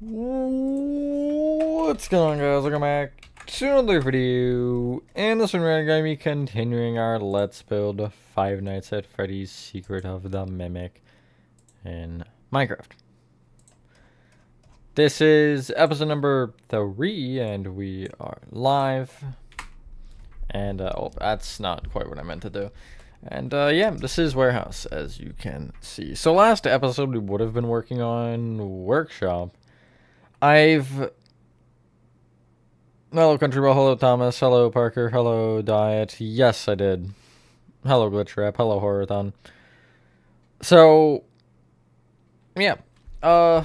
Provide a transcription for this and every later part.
What's going on, guys? Welcome back to another video. And this one we're going to be continuing our Let's Build Five Nights at Freddy's Secret of the Mimic in Minecraft. This is episode number 3 and we are live. And oh, that's not quite what I meant to do. And yeah, this is Warehouse, as you can see. So last episode we would have been working on Workshop. Hello Country Ball, hello Thomas, hello Parker, hello Diet. Yes, I did. Hello Glitch Rap, hello Horathon. So, yeah. What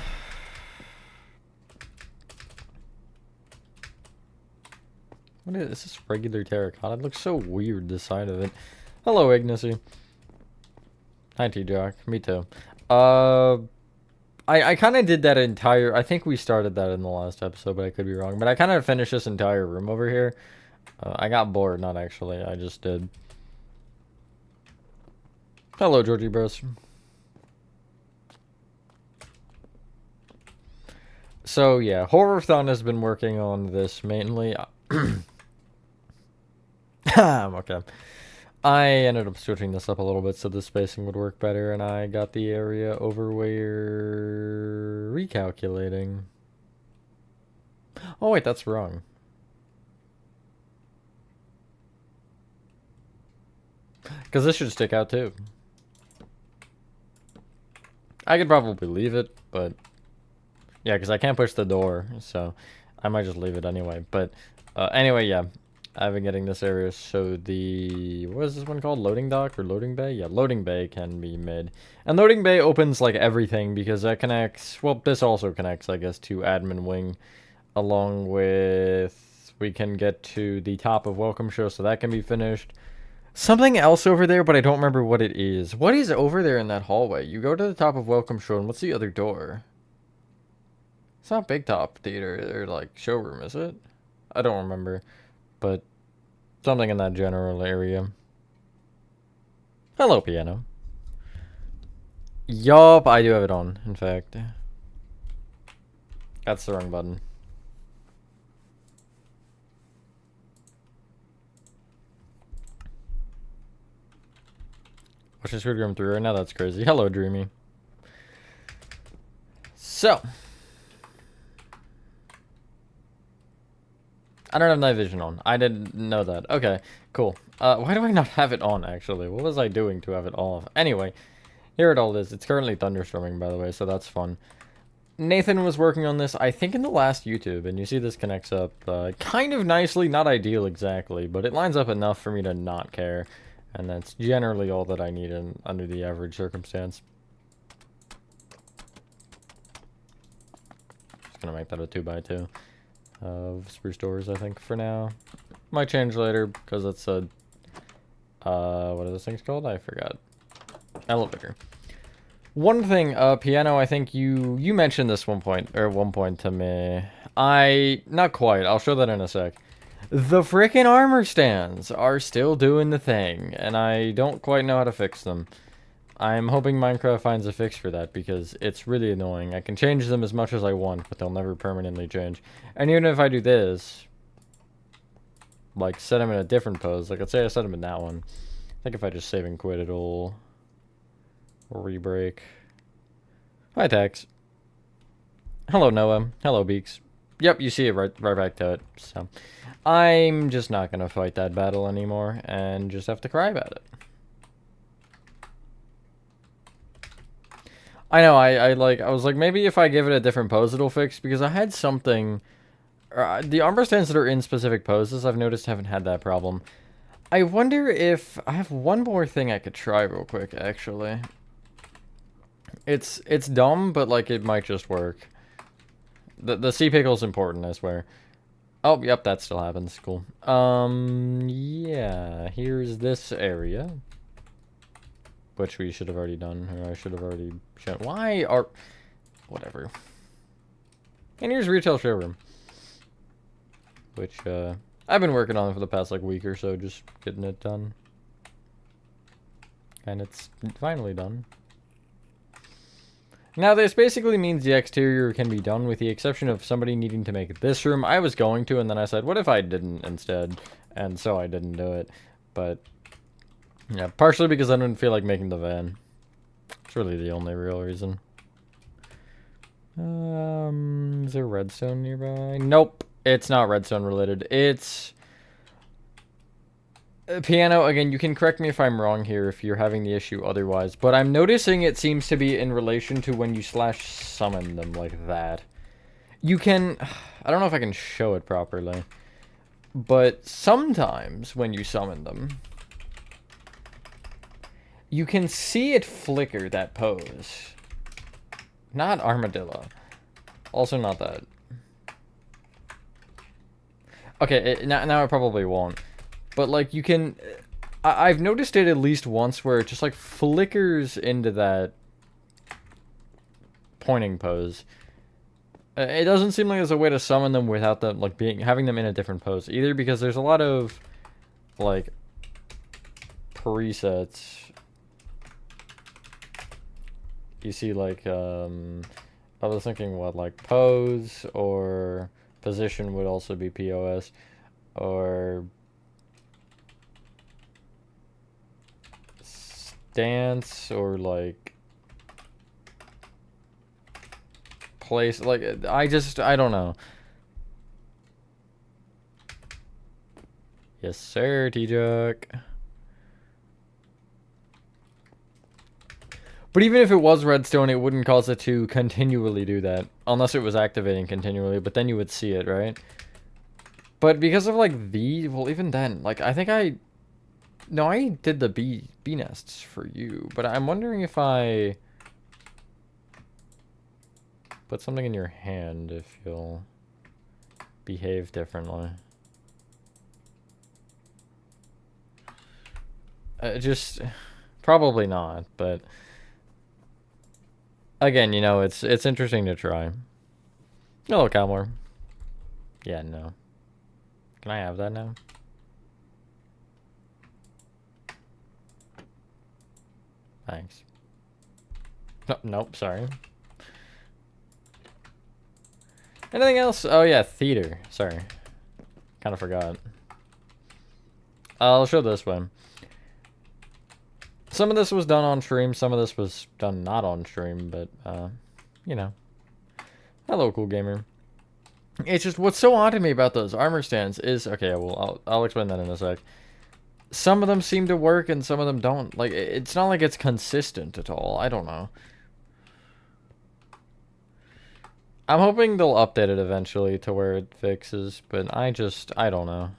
is this? Regular terracotta? It looks so weird, the side of it. Hello Ignacy. Hi T-Jock, me too. I kind of did that entire... I think we started that in the last episode, but I could be wrong. But I kind of finished this entire room over here. I got bored, not actually. I just did. Hello, Georgie Bros. So, yeah. Horrorthon has been working on this mainly. Okay. I ended up switching this up a little bit so the spacing would work better, and I got the area over where... recalculating. Oh wait, that's wrong. Because this should stick out too. I could probably leave it, but... yeah, because I can't push the door, so I might just leave it anyway. But anyway, yeah. I've been getting this area so the... what is this one called? Loading dock or loading bay? Yeah, loading bay can be made. And loading bay opens like everything because that connects... well, this also connects, I guess, to admin wing. Along with... we can get to the top of welcome show, so that can be finished. Something else over there, but I don't remember what it is. What is over there in that hallway? You go to the top of welcome show, and what's the other door? It's not Big Top Theater or like showroom, is it? I don't remember. But something in that general area. Hello, piano. Yup, I do have it on, in fact. That's the wrong button. Watching Squid Game 3 right now, that's crazy. Hello, Dreamy. So. I don't have night vision on. I didn't know that. Okay, cool. Why do I not have it on, actually? What was I doing to have it off? Anyway, here it all is. It's currently thunderstorming, by the way, so that's fun. Nathan was working on this, I think, in the last YouTube, and you see this connects up kind of nicely. Not ideal exactly, but it lines up enough for me to not care. And that's generally all that I need under the average circumstance. Just gonna make that a 2x2. Of spruce doors, I think, for now. Might change later, because it's a... what are those things called? I forgot. Elevator. One thing, piano, I think you mentioned this one point to me. Not quite, I'll show that in a sec. The frickin' armor stands are still doing the thing, and I don't quite know how to fix them. I'm hoping Minecraft finds a fix for that, because it's really annoying. I can change them as much as I want, but they'll never permanently change. And even if I do this, like, set them in a different pose, like, let's say I set them in that one. I think if I just save and quit, it'll re-break. Hi, Tax. Hello, Noah. Hello, Beaks. Yep, you see it right back to it. So, I'm just not gonna fight that battle anymore, and just have to cry about it. I know, I was like, maybe if I give it a different pose, it'll fix, because I had something... the armor stands that are in specific poses, I've noticed, haven't had that problem. I wonder if... I have one more thing I could try real quick, actually. It's dumb, but, like, it might just work. The sea pickle's important, I swear. Oh, yep, that still happens. Cool. Yeah, here's this area. Which we should have already done, or I should have already shown. Why are... whatever. And here's retail showroom. Which, I've been working on it for the past, like, week or so, just getting it done. And it's finally done. Now, this basically means the exterior can be done with the exception of somebody needing to make this room. I was going to, and then I said, what if I didn't instead? And so I didn't do it. But, yeah, partially because I didn't feel like making the van. It's really the only real reason. Is there redstone nearby? Nope, it's not redstone related. It's piano. Again, you can correct me if I'm wrong here if you're having the issue otherwise, but I'm noticing it seems to be in relation to when you slash summon them like that. You can, I don't know if I can show it properly, but sometimes when you summon them, you can see it flicker that pose. Not armadillo. Also not that. Okay, now it probably won't. But, like, you can... I've noticed it at least once where it just, like, flickers into that pointing pose. It doesn't seem like there's a way to summon them without them, like, having them in a different pose. Either because there's a lot of, like, presets. You see, like, I was thinking, what, like, pose or position would also be POS. Or stance or, like, place. Like, I don't know. Yes, sir, T-Juck. But even if it was redstone, it wouldn't cause it to continually do that. Unless it was activating continually, but then you would see it, right? But because of, like, well, even then, like, I think no, I did the bee nests for you, but I'm wondering if I put something in your hand, if you'll behave differently. Just, probably not, but... Again, you know, it's interesting to try. Hello, Calmore. Yeah, no. Can I have that now? Thanks. Nope, sorry. Anything else? Oh yeah, theater. Sorry. Kind of forgot. I'll show this one. Some of this was done on stream, some of this was done not on stream, but, you know. Hello, cool gamer. It's just, what's so odd to me about those armor stands is, okay, well, I'll explain that in a sec. Some of them seem to work and some of them don't. Like, it's not like it's consistent at all. I don't know. I'm hoping they'll update it eventually to where it fixes, but I don't know.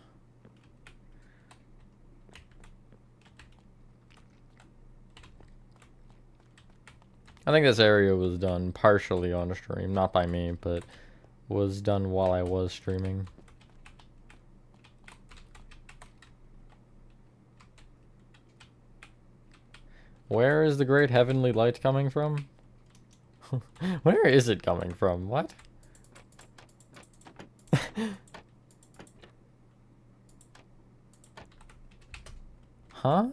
I think this area was done partially on stream, not by me, but was done while I was streaming. Where is the great heavenly light coming from? Where is it coming from? What? Huh?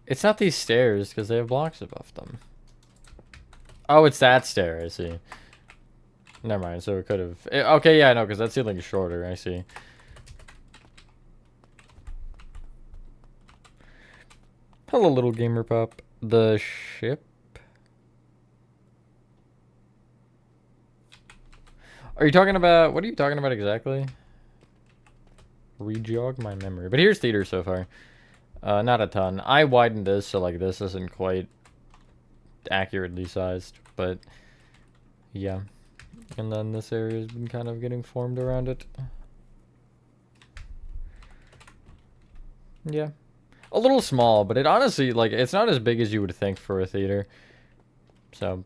It's not these stairs, because they have blocks above them. Oh, it's that stair, I see. Never mind, so it could have... Okay, yeah, I know, because that ceiling is shorter, I see. Hello, little gamer pup. The ship? Are you talking about... What are you talking about exactly? Rejog my memory. But here's theater so far. Not a ton. I widened this, so like this isn't quite accurately sized, but yeah. And then this area has been kind of getting formed around it. Yeah. A little small, but it honestly, like, it's not as big as you would think for a theater. So,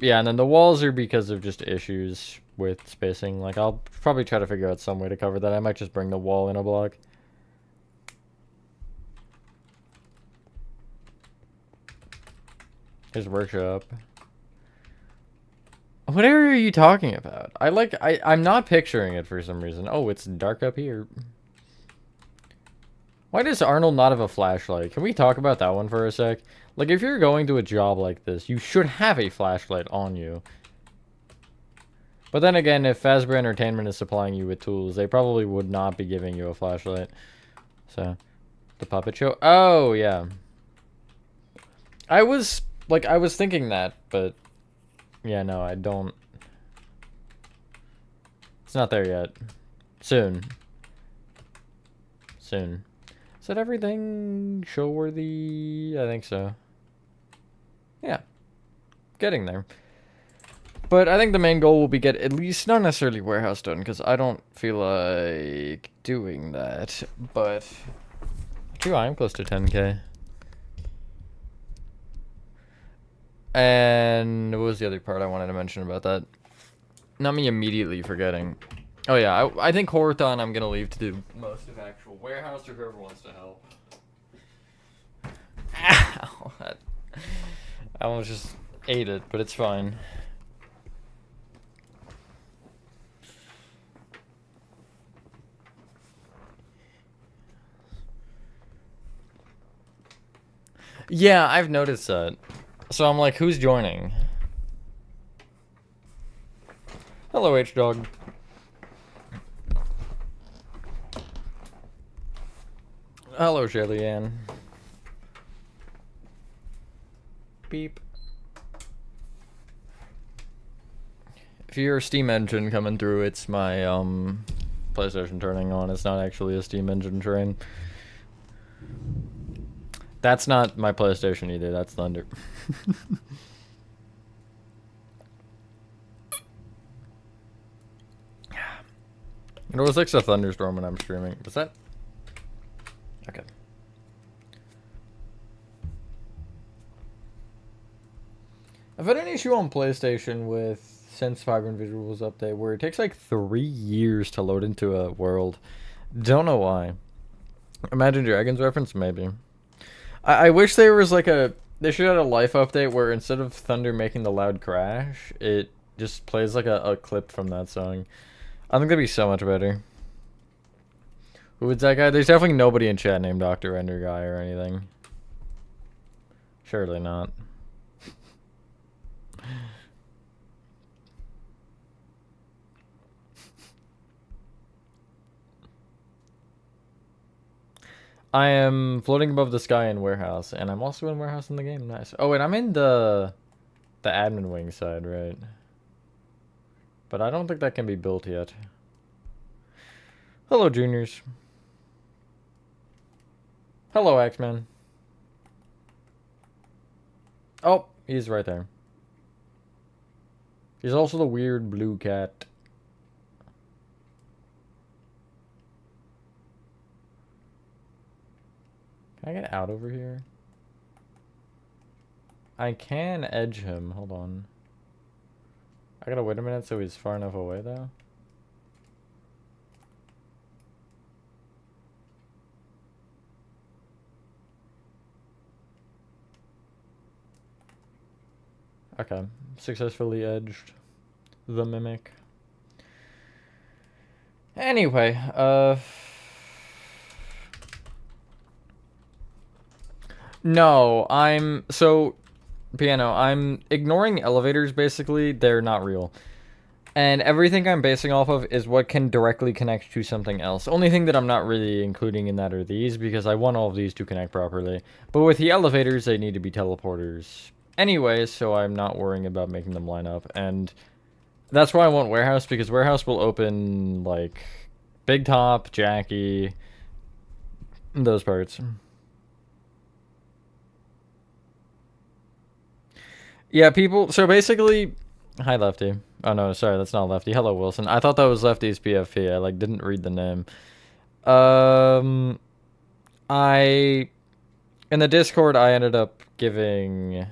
yeah, and then the walls are because of just issues with spacing. Like, I'll probably try to figure out some way to cover that. I might just bring the wall in a block. Here's workshop. What area are you talking about? I'm not picturing it for some reason. Oh, it's dark up here. Why does Arnold not have a flashlight? Can we talk about that one for a sec? Like, if you're going to a job like this, you should have a flashlight on you. But then again, if Fazbear Entertainment is supplying you with tools, they probably would not be giving you a flashlight. So, the puppet show. Oh, yeah. I was thinking that, but yeah, no, I don't. It's not there yet. Soon. Soon. Is that everything show-worthy? I think so. Yeah. Getting there. But I think the main goal will be get at least, not necessarily warehouse done, because I don't feel like doing that. But, true, I am close to 10k. And what was the other part I wanted to mention about that? Not me immediately forgetting. Oh yeah, I think Horathon I'm gonna leave to do most of actual warehouse or whoever wants to help. Ow! I almost just ate it, but it's fine. Yeah, I've noticed that. So I'm like, who's joining? Hello, H-Dog. Hello, Shelly Ann. Beep. If you hear a steam engine coming through, it's my PlayStation turning on. It's not actually a steam engine train. That's not my PlayStation either. That's Thunder. It was like a thunderstorm when I'm streaming. Was that? Okay. I've had an issue on PlayStation with since Vibrant Visuals update where it takes like 3 years to load into a world. Don't know why. Imagine Dragons reference? Maybe. I wish there was like a... They should have a life update where instead of Thunder making the loud crash, it just plays like a clip from that song. I think that'd be so much better. Who is that guy? There's definitely nobody in chat named Dr. Render Guy or anything. Surely not. I am floating above the sky in warehouse, and I'm also in warehouse in the game. Nice. Oh wait, I'm in the admin wing side, right? But I don't think that can be built yet. Hello, juniors. Hello, X-Men. Oh, he's right there. He's also the weird blue cat. Can I get out over here? I can edge him. Hold on. I gotta wait a minute so he's far enough away, though. Okay. Successfully edged the mimic. Anyway, no, Piano, I'm ignoring elevators, basically. They're not real. And everything I'm basing off of is what can directly connect to something else. Only thing that I'm not really including in that are these, because I want all of these to connect properly. But with the elevators, they need to be teleporters anyways, so I'm not worrying about making them line up. And that's why I want Warehouse, because Warehouse will open, like, Big Top, Jackie, those parts. Yeah, people... So basically... Hi, Lefty. Oh, no, sorry, that's not Lefty. Hello, Wilson. I thought that was Lefty's PFP. I, like, didn't read the name. In the Discord, I ended up giving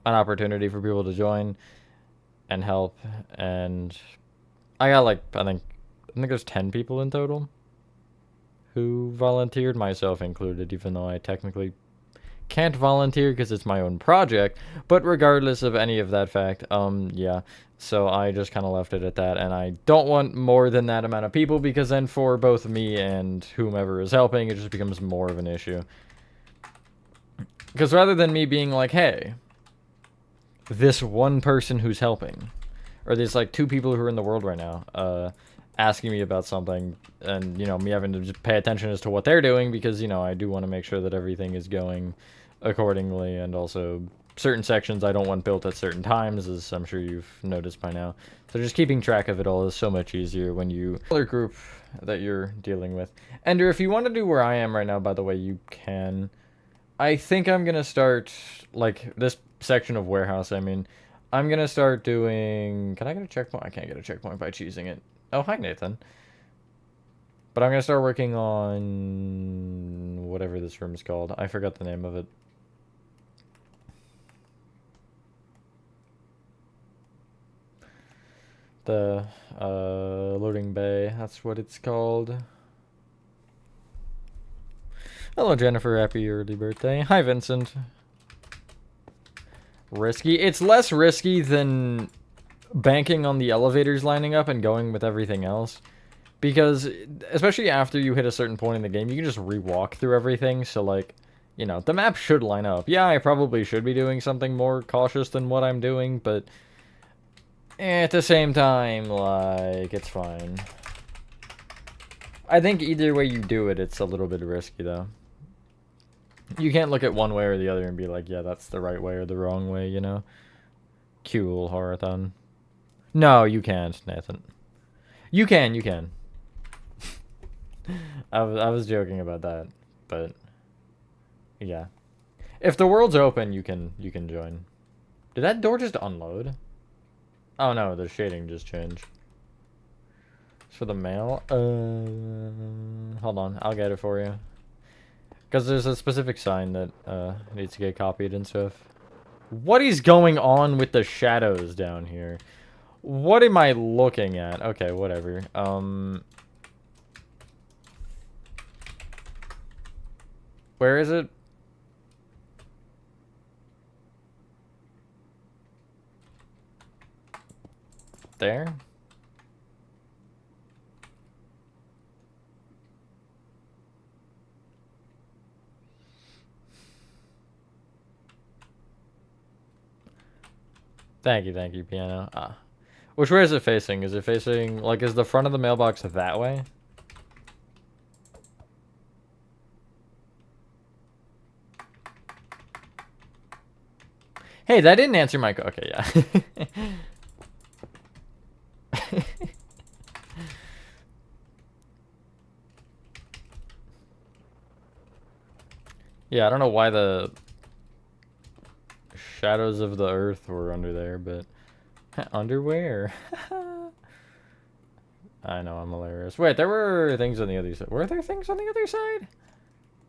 an opportunity for people to join and help, and I got, like, I think there's 10 people in total who volunteered, myself included, even though I technically can't volunteer because it's my own project. But regardless of any of that fact, yeah. So I just kind of left it at that, and I don't want more than that amount of people, because then for both me and whomever is helping, it just becomes more of an issue. Because rather than me being like, hey, this one person who's helping, or there's like 2 people who are in the world right now, asking me about something, and, you know, me having to just pay attention as to what they're doing, because, you know, I do want to make sure that everything is going accordingly, and also certain sections I don't want built at certain times, as I'm sure you've noticed by now. So just keeping track of it all is so much easier when you other group that you're dealing with. Ender, if you want to do where I am right now, by the way, you can. I think I'm gonna start, like, this section of warehouse, I mean, I'm gonna start doing... Can I get a checkpoint? I can't get a checkpoint by choosing it. Oh, hi, Nathan. But I'm gonna start working on... whatever this room's called. I forgot the name of it. The, loading bay. That's what it's called. Hello, Jennifer. Happy early birthday. Hi, Vincent. Risky. It's less risky than banking on the elevators lining up and going with everything else. Because, especially after you hit a certain point in the game, you can just re-walk through everything. So, like, you know, the map should line up. Yeah, I probably should be doing something more cautious than what I'm doing, but at the same time, like, it's fine. I think either way you do it, it's a little bit risky, though. You can't look at one way or the other and be like, yeah, that's the right way or the wrong way, you know? Cool, Horathon. No, you can't, Nathan. You can. I was joking about that, but yeah. If the world's open, you can join. Did that door just unload? Oh no, the shading just changed. It's for the mail. Hold on, I'll get it for you. Because there's a specific sign that needs to get copied and stuff. What is going on with the shadows down here? What am I looking at? Okay, whatever. Where is it? There? Thank you, piano. Ah. Which way is it facing? Is it facing, like, is the front of the mailbox that way? Hey, that didn't answer my... Okay, yeah. Yeah, I don't know why the shadows of the earth were under there, but... Underwear. I know, I'm hilarious. Wait, there were things on the other side. Were there things on the other side?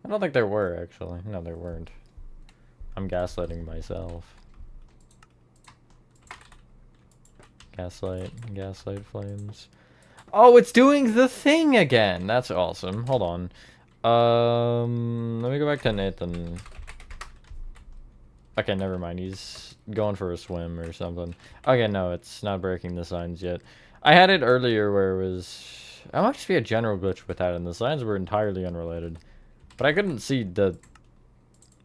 I don't think there were, actually. No, there weren't. I'm gaslighting myself. Gaslight flames. Oh, it's doing the thing again! That's awesome. Hold on. Let me go back to Nathan. Okay, never mind. He's going for a swim or something. Okay, no, it's not breaking the signs yet. I had it earlier where it was... It might just be a general glitch with that, and the signs were entirely unrelated. But I couldn't see the...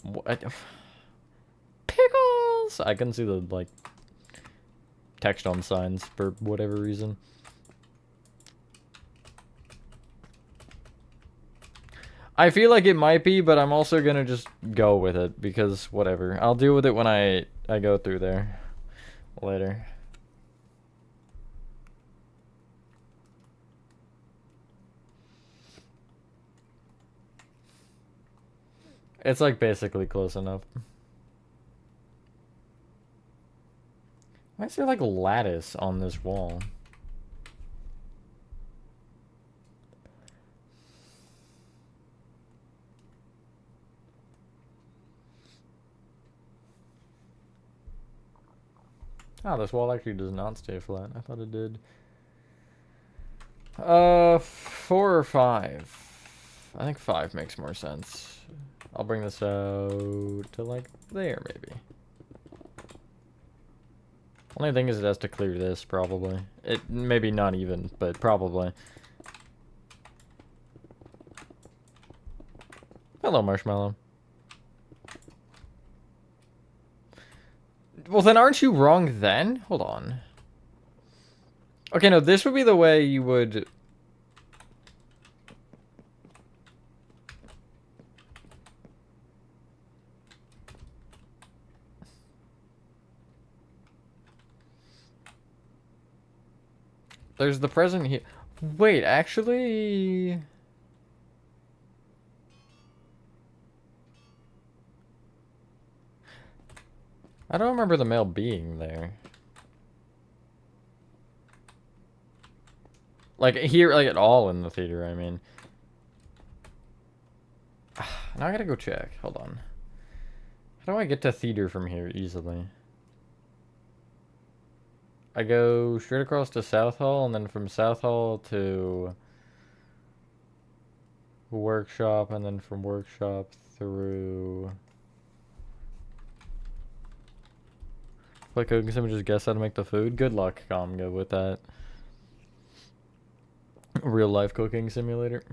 What? Pickles! I couldn't see the, like, text on signs for whatever reason. I feel like it might be, but I'm also gonna just go with it, because whatever. I'll deal with it when I go through there later. It's like basically close enough. Why is there like lattice on this wall? Oh, this wall actually does not stay flat. I thought it did. 4 or 5. I think 5 makes more sense. I'll bring this out to like there maybe. Only thing is it has to clear this probably. It maybe not even, but probably. Hello, Marshmallow. Well, then aren't you wrong then? Hold on. Okay, no, this would be the way you would... There's the present here. Wait, actually... I don't remember the mail being there. Like, here, like, at all in the theater, I mean. Now I gotta go check. Hold on. How do I get to theater from here easily? I go straight across to South Hall, and then from South Hall to Workshop, and then from Workshop through... Like, can someone just guess how to make the food? Good luck, Comgo, with that. Real life cooking simulator.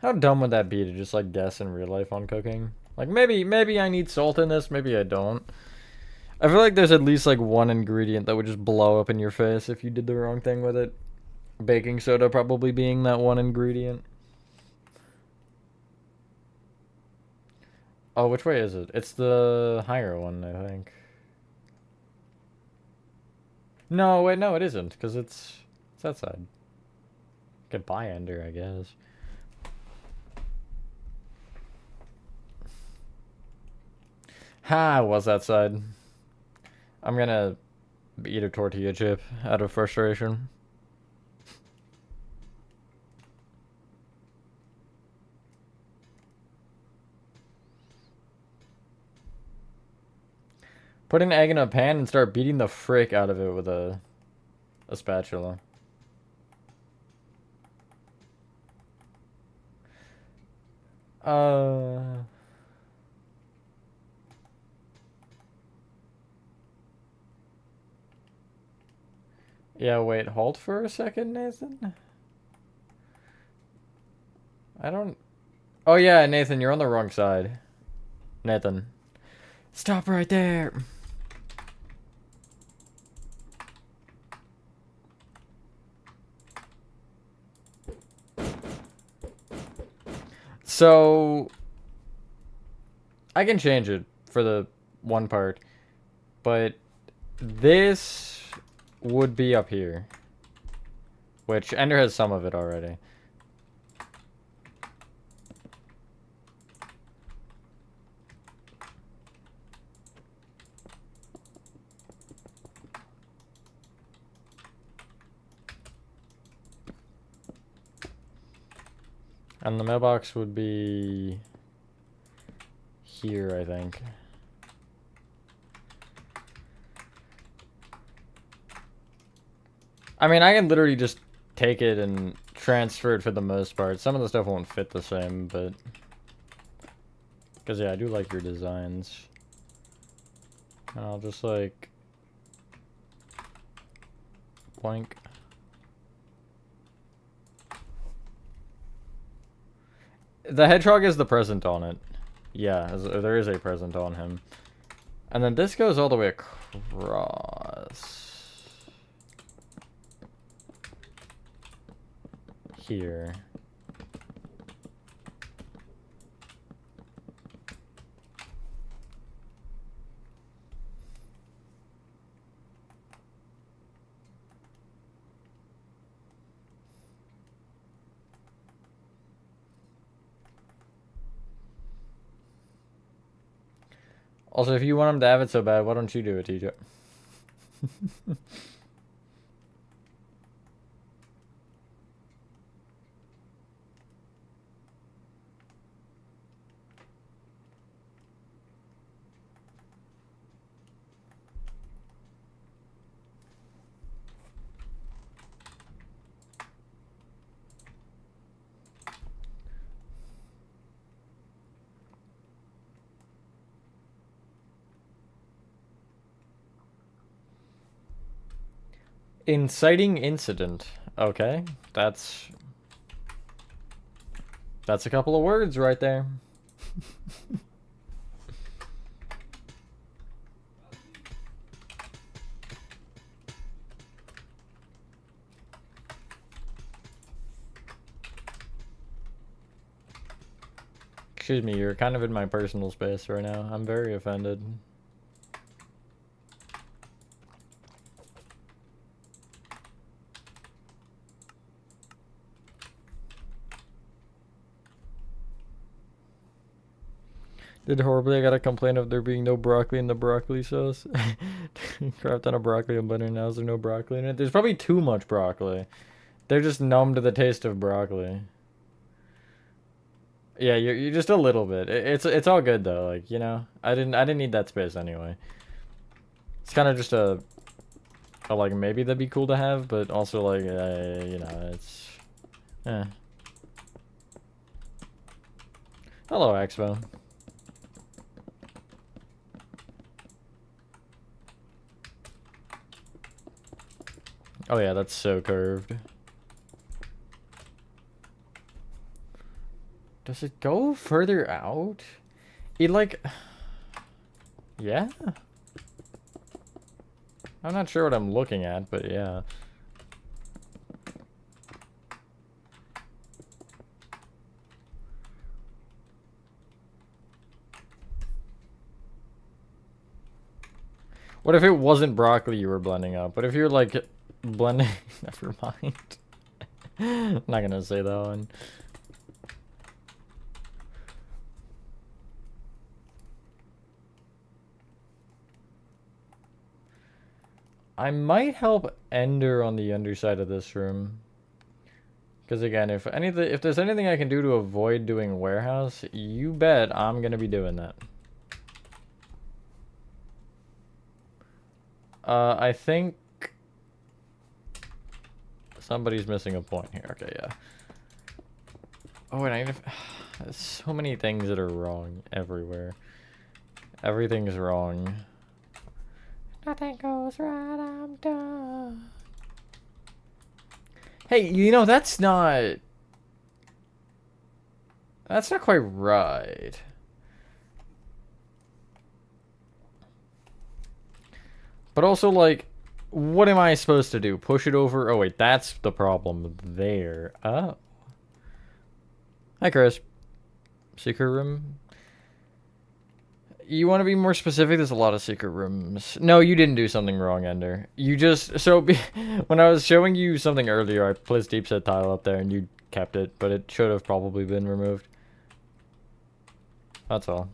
How dumb would that be to just like guess in real life on cooking? Like maybe I need salt in this, maybe I don't. I feel like there's at least like one ingredient that would just blow up in your face if you did the wrong thing with it. Baking soda probably being that one ingredient. Oh, which way is it? It's the higher one, I think. No, wait, no, it isn't, because it's that side. Goodbye, Ender, I guess. Ha, was that side. I'm gonna eat a tortilla chip out of frustration. Put an egg in a pan and start beating the frick out of it with a spatula. Yeah, wait, hold for a second, Nathan? I don't... Oh yeah, Nathan, you're on the wrong side. Nathan. Stop right there! So... I can change it for the one part, but this would be up here. Which, Ender has some of it already. And the mailbox would be here, I think. I mean, I can literally just take it and transfer it for the most part. Some of the stuff won't fit the same, but... Because, yeah, I do like your designs. And I'll just, like... Blank. The hedgehog is the present on it. Yeah, there is a present on him. And then this goes all the way across. Here. Also, if you want him to have it so bad, why don't you do it, TJ? Inciting incident. Okay, that's a couple of words right there. Excuse me, you're kind of in my personal space right now. I'm very offended. Did horribly. I got a complaint of there being no broccoli in the broccoli sauce. Crapped on a broccoli and butter, now there's no broccoli in it. There's probably too much broccoli. They're just numb to the taste of broccoli. Yeah, you're just a little bit. It's all good though. Like, you know, I didn't need that space anyway. It's kind of just a like maybe that'd be cool to have, but also like you know, it's Hello, Expo. Oh yeah, that's so curved. Does it go further out? It like... Yeah? I'm not sure what I'm looking at, but yeah. What if it wasn't broccoli you were blending up? What if you're like blending... Never mind. I'm not gonna say that one. I might help Ender on the underside of this room. Because again, if there's anything I can do to avoid doing warehouse, you bet I'm gonna be doing that. I think somebody's missing a point here. Okay, yeah. Oh, and I need to... There's so many things that are wrong everywhere. Everything's wrong. Nothing goes right, I'm done. Hey, you know, that's not quite right. But also, like, what am I supposed to do? Push it over? Oh, wait, that's the problem there. Oh. Hi, Chris. Secret room? You want to be more specific? There's a lot of secret rooms. No, you didn't do something wrong, Ender. You just... So, when I was showing you something earlier, I placed deep set tile up there and you kept it, but it should have probably been removed. That's all.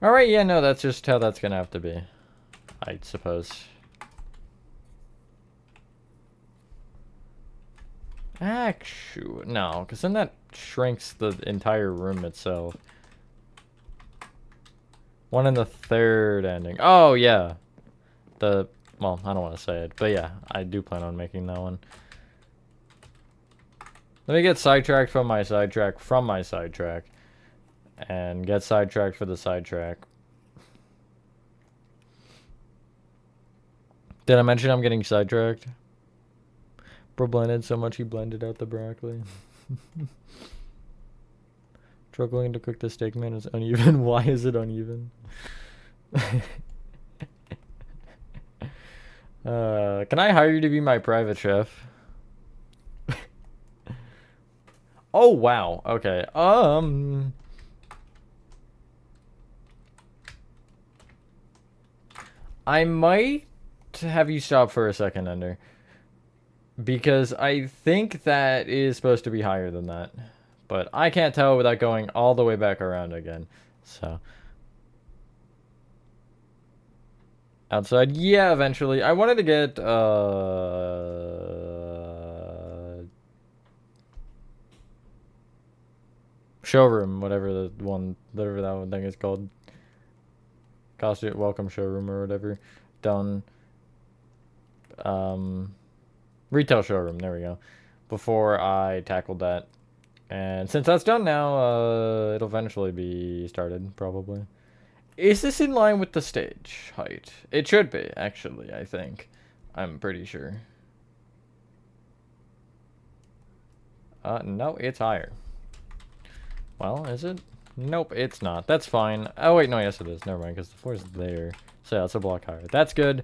Alright, yeah, no, that's just how that's gonna have to be. I suppose. Actually, no, because then that shrinks the entire room itself. One in the third ending. Oh, yeah. Well, I don't want to say it, but yeah, I do plan on making that one. Let me get sidetracked from my sidetrack and get sidetracked for the sidetrack. Did I mention I'm getting sidetracked? Bro blended so much he blended out the broccoli. Struggling to cook the steak, man. It's uneven. Why is it uneven? Can I hire you to be my private chef? Oh, wow. Okay. I might have you stop for a second, Ender. Because I think that is supposed to be higher than that. But I can't tell without going all the way back around again. So. Outside? Yeah, eventually. I wanted to get, showroom, whatever that one thing is called. Costume welcome showroom or whatever. Done. Retail showroom, there we go. Before I tackled that. And since that's done now, it'll eventually be started, probably. Is this in line with the stage height? It should be, actually, I think. I'm pretty sure. No, it's higher. Well, is it? Nope, it's not. That's fine. Oh, wait, no, yes it is. Never mind, because the floor's there. So yeah, it's a block higher. That's good.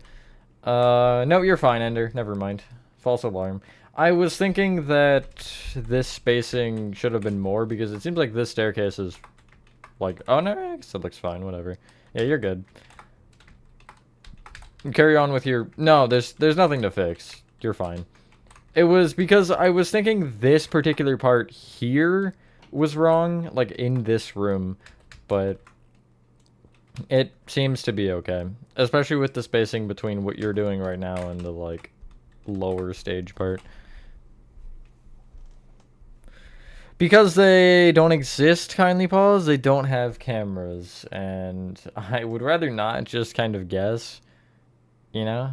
No, you're fine, Ender. Never mind. False alarm. I was thinking that this spacing should have been more, because it seems like this staircase is like... Oh, no, I guess it looks fine. Whatever. Yeah, you're good. Carry on with your... No, there's nothing to fix. You're fine. It was because I was thinking this particular part here was wrong, like in this room, but it seems to be okay. Especially with the spacing between what you're doing right now and the, like, lower stage part. Because they don't exist, kindly pause, they don't have cameras, and I would rather not just kind of guess, you know?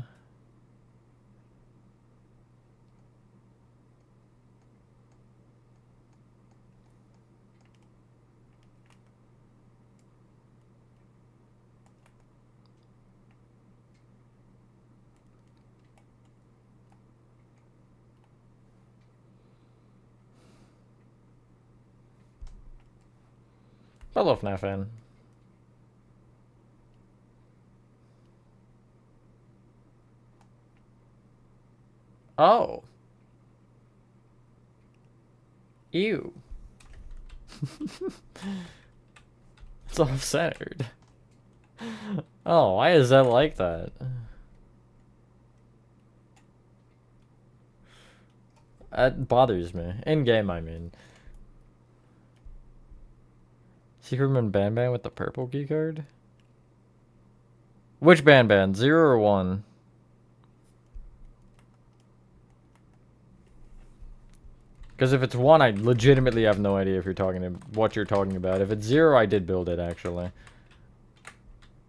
Hello, FNAF fan. Oh. Ew. It's off-centered. Oh, why is that like that? That bothers me. In-game, I mean. Secretman Ban with the purple keycard? Which Ban? 0 or 1? Because if it's 1, I legitimately have no idea if you're what you're talking about. If it's 0, I did build it, actually.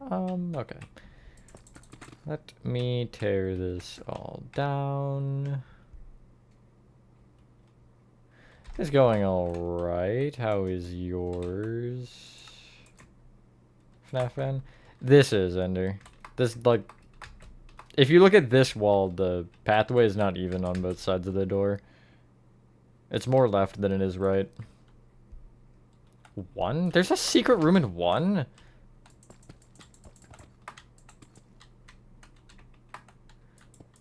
Okay. Let me tear this all down. It's going alright. How is yours? FNAF fan? This is, Ender. This, like... If you look at this wall, the pathway is not even on both sides of the door. It's more left than it is right. 1? There's a secret room in 1?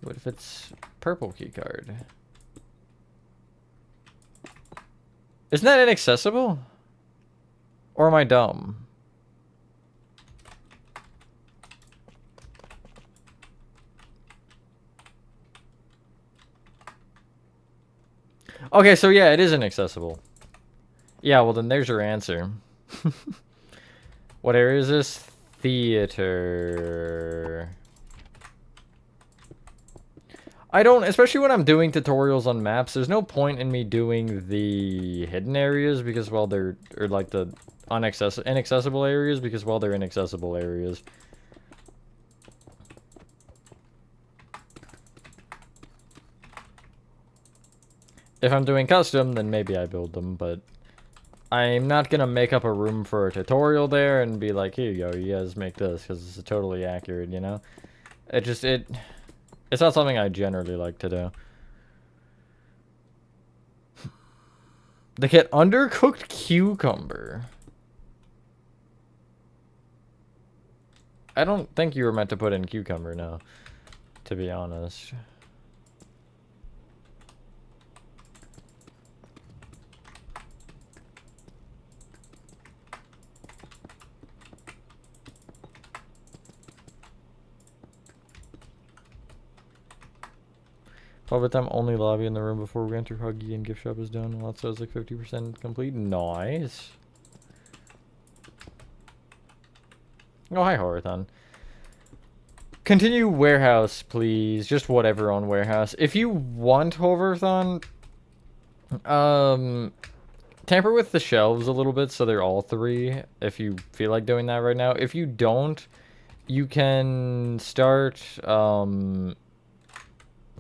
What if it's purple keycard? Isn't that inaccessible? Or am I dumb? Okay, so yeah, it is inaccessible. Yeah, well then there's your answer. What area is this? Theater. I don't, especially when I'm doing tutorials on maps, there's no point in me doing the hidden areas because, well, they're, or like the inaccessible areas because, well, they're inaccessible areas. If I'm doing custom, then maybe I build them, but I'm not gonna make up a room for a tutorial there and be like, here you go, you guys make this, because it's totally accurate, you know? It's not something I generally like to do. They get undercooked cucumber. I don't think you were meant to put in cucumber, no. To be honest. By time only lobby in the room before we enter Huggy and gift shop is done. Well, that says like 50% complete. Nice. Oh, hi, Horathon. Continue warehouse, please. Just whatever on warehouse. If you want Horathon, tamper with the shelves a little bit so they're all 3. If you feel like doing that right now. If you don't, you can start,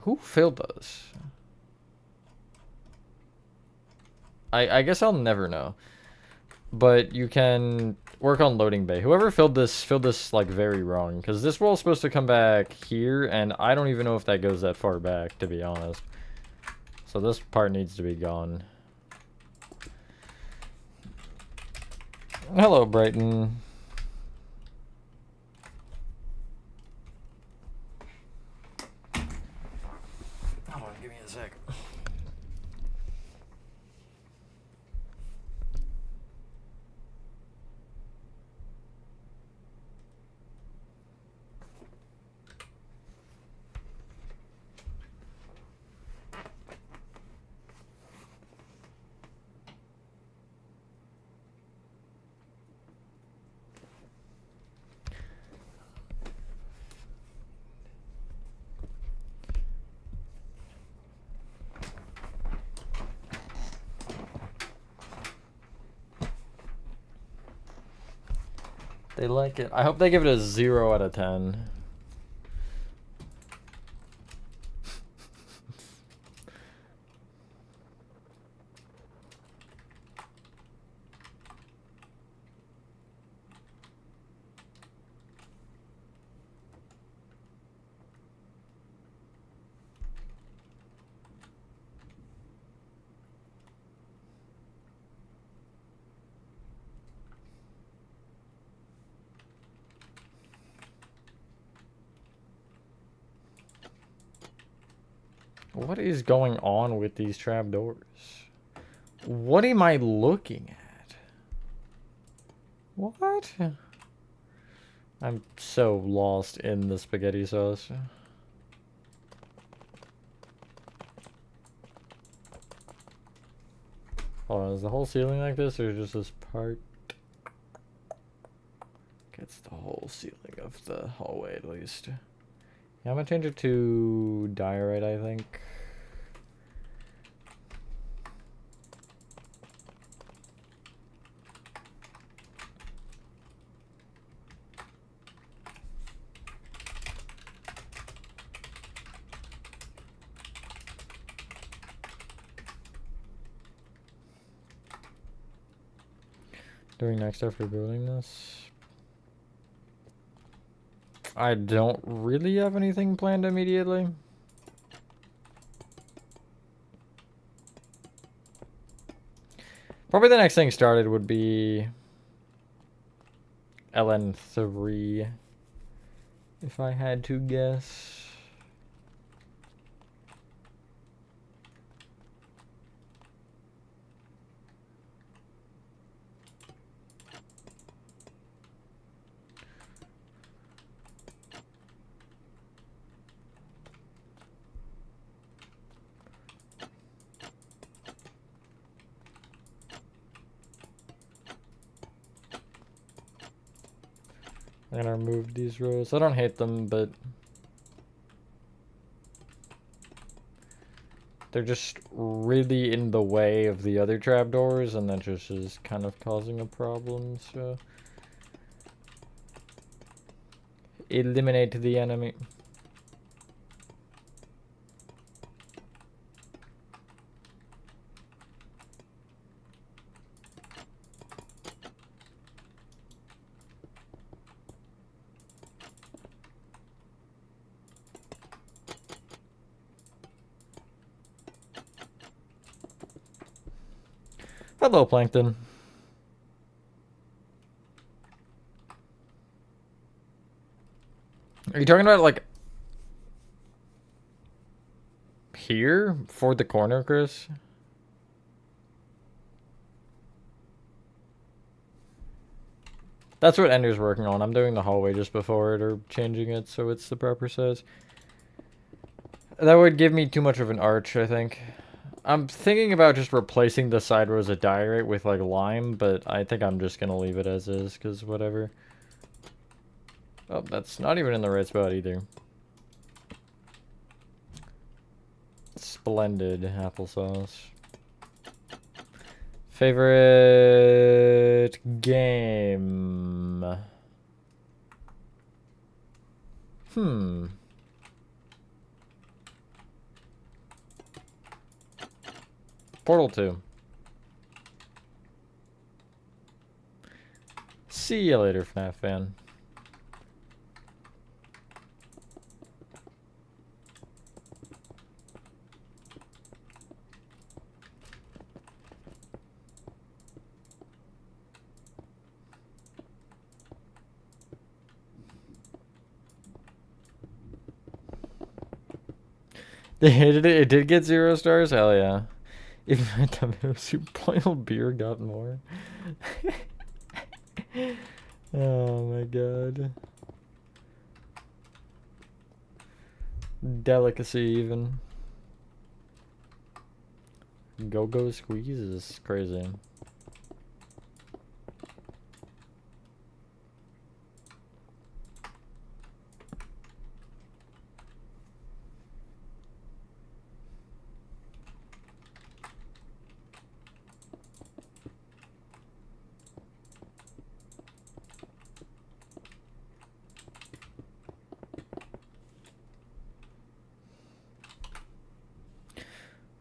who filled those? I guess I'll never know. But you can... work on loading bay. Whoever filled this like very wrong, because this wall's supposed to come back here, and I don't even know if that goes that far back, to be honest. So this part needs to be gone. Hello, Brighton. Hold on, give me a sec. They like it. I hope they give it a 0 out of 10. What is going on with these trapdoors? What am I looking at? What? I'm so lost in the spaghetti sauce. Hold on, is the whole ceiling like this, or just this part? Gets the whole ceiling of the hallway at least. Yeah, I'm gonna change it to diorite, I think. Doing next after building this? I don't really have anything planned immediately. Probably the next thing started would be LN3, if I had to guess. I'm gonna remove these rows. I don't hate them, but they're just really in the way of the other trapdoors, and that just is kind of causing a problem, so eliminate the enemy. Hello, Plankton. Are you talking about, like, here? For the corner, Chris? That's what Ender's working on. I'm doing the hallway just before it, or changing it so it's the proper size. That would give me too much of an arch, I think. I'm thinking about just replacing the side rows of diorite with, like, lime, but I think I'm just gonna leave it as is, because whatever. Oh, that's not even in the right spot either. Splendid applesauce. Favorite game? Portal 2. See you later, FNAF fan. They hated it. It did get 0 stars. Hell yeah. Even my tomato soup boiled beer got more. Oh my god. Delicacy even. Go-go squeeze is crazy.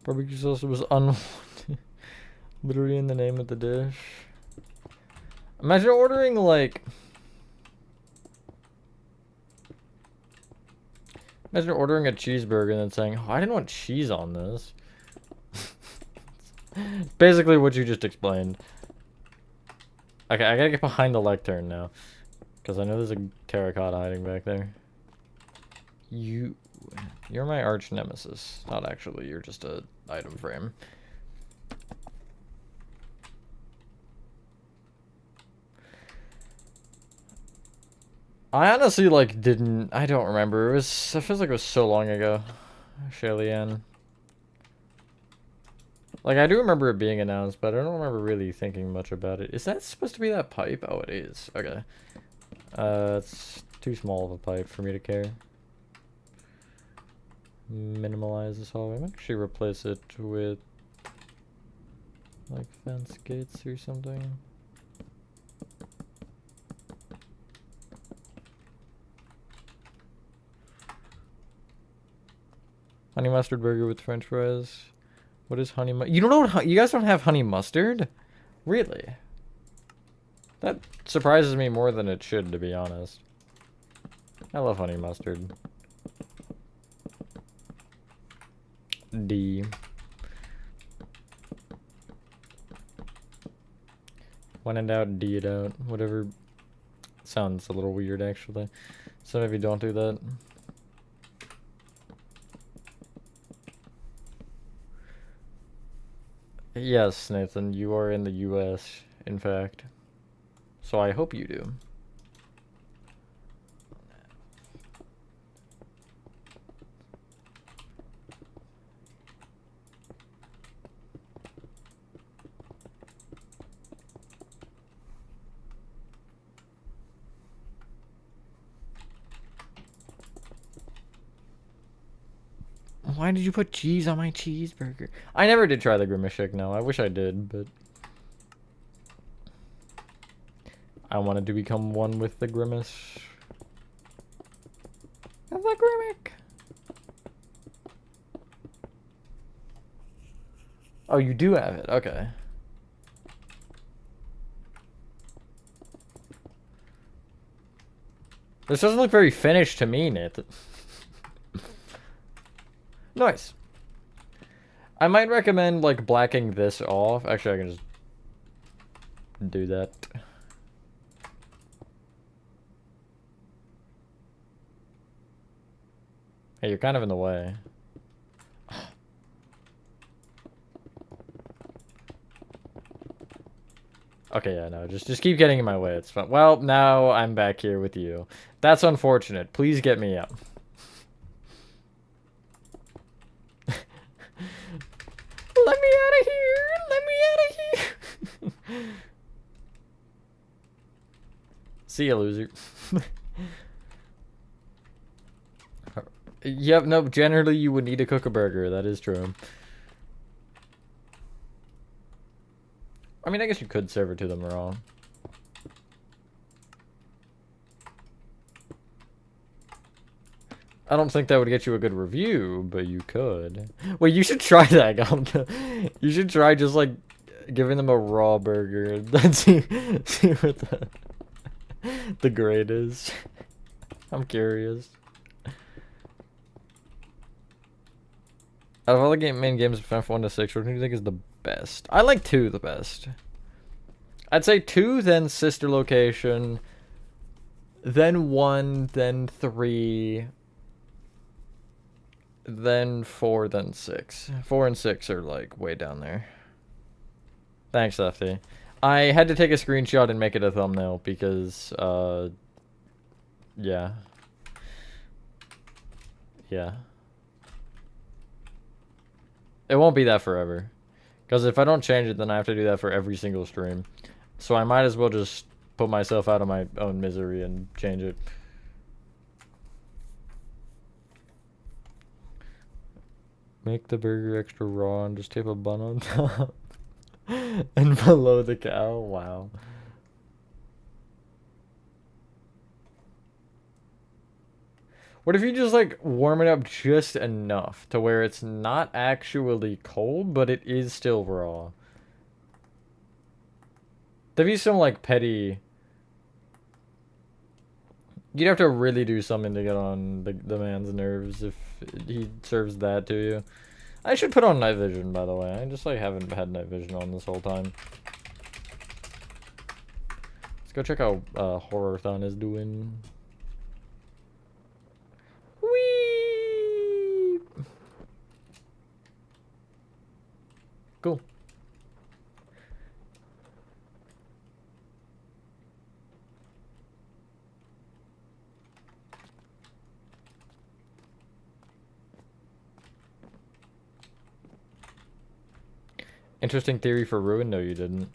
Barbecue sauce was unwanted. Literally in the name of the dish. Imagine ordering like... Imagine ordering a cheeseburger and then saying, oh, I didn't want cheese on this. Basically what you just explained. Okay, I gotta get behind the lectern now. Because I know there's a terracotta hiding back there. You're my arch nemesis. Not actually, you're just a item frame. I honestly like I don't remember. It feels like it was so long ago. Shellyan. Like I do remember it being announced, but I don't remember really thinking much about it. Is that supposed to be that pipe? Oh, it is. Okay. It's too small of a pipe for me to care. Minimalize this hallway. I might actually replace it with like fence gates or something. Honey mustard burger with french fries. What is honey mustard? You don't know what you guys don't have honey mustard? Really? That surprises me more than it should, to be honest. I love honey mustard. D. When in doubt, D it out. Whatever. Sounds a little weird, actually. So maybe don't do that. Yes, Nathan, you are in the US, in fact. So I hope you do. Why did you put cheese on my cheeseburger? I never did try the Grimace Shake, no. I wish I did, but... I wanted to become one with the Grimace. The Grimace! Oh, you do have it. Okay. This doesn't look very finished to me, Nathan. Nice. I might recommend, like, blacking this off. Actually, I can just do that. Hey, you're kind of in the way. Okay, yeah, no, just keep getting in my way. It's fine. Well, now I'm back here with you. That's unfortunate. Please get me up. Let me out of here! Let me out of here! See ya, loser. Yep, no, generally you would need to cook a burger. That is true. I mean, I guess you could serve it to them raw. I don't think that would get you a good review, but you could. Wait, you should try that, Gomka. You should try just, like, giving them a raw burger. Let's see what that... the grade is. I'm curious. Out of all the main games of FNAF 1 to 6, what do you think is the best? I like 2 the best. I'd say 2, then Sister Location, then 1, then 3, then 4, then 6. 4 and 6 are like way down there. Thanks, Lefty. I had to take a screenshot and make it a thumbnail because, yeah. Yeah. It won't be that forever. Because if I don't change it, then I have to do that for every single stream. So I might as well just put myself out of my own misery and change it. Make the burger extra raw and just tape a bun on top. And below the cow. Wow. What if you just like warm it up just enough to where it's not actually cold, but it is still raw? There'd be some like petty. You'd have to really do something to get on the man's nerves if he serves that to you. I should put on night vision, by the way. I just like haven't had night vision on this whole time. Let's go check how Horrorthon is doing. Whee! Cool. Interesting theory for Ruin? No, you didn't.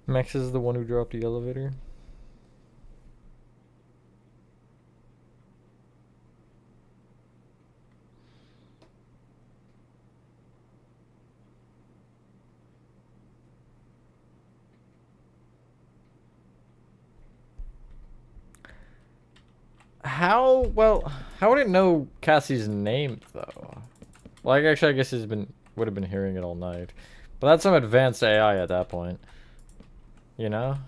Max is the one who dropped the elevator. How, well, how would it know Cassie's name, though? Like, actually, I guess he's would have been hearing it all night. But that's some advanced AI at that point. You know?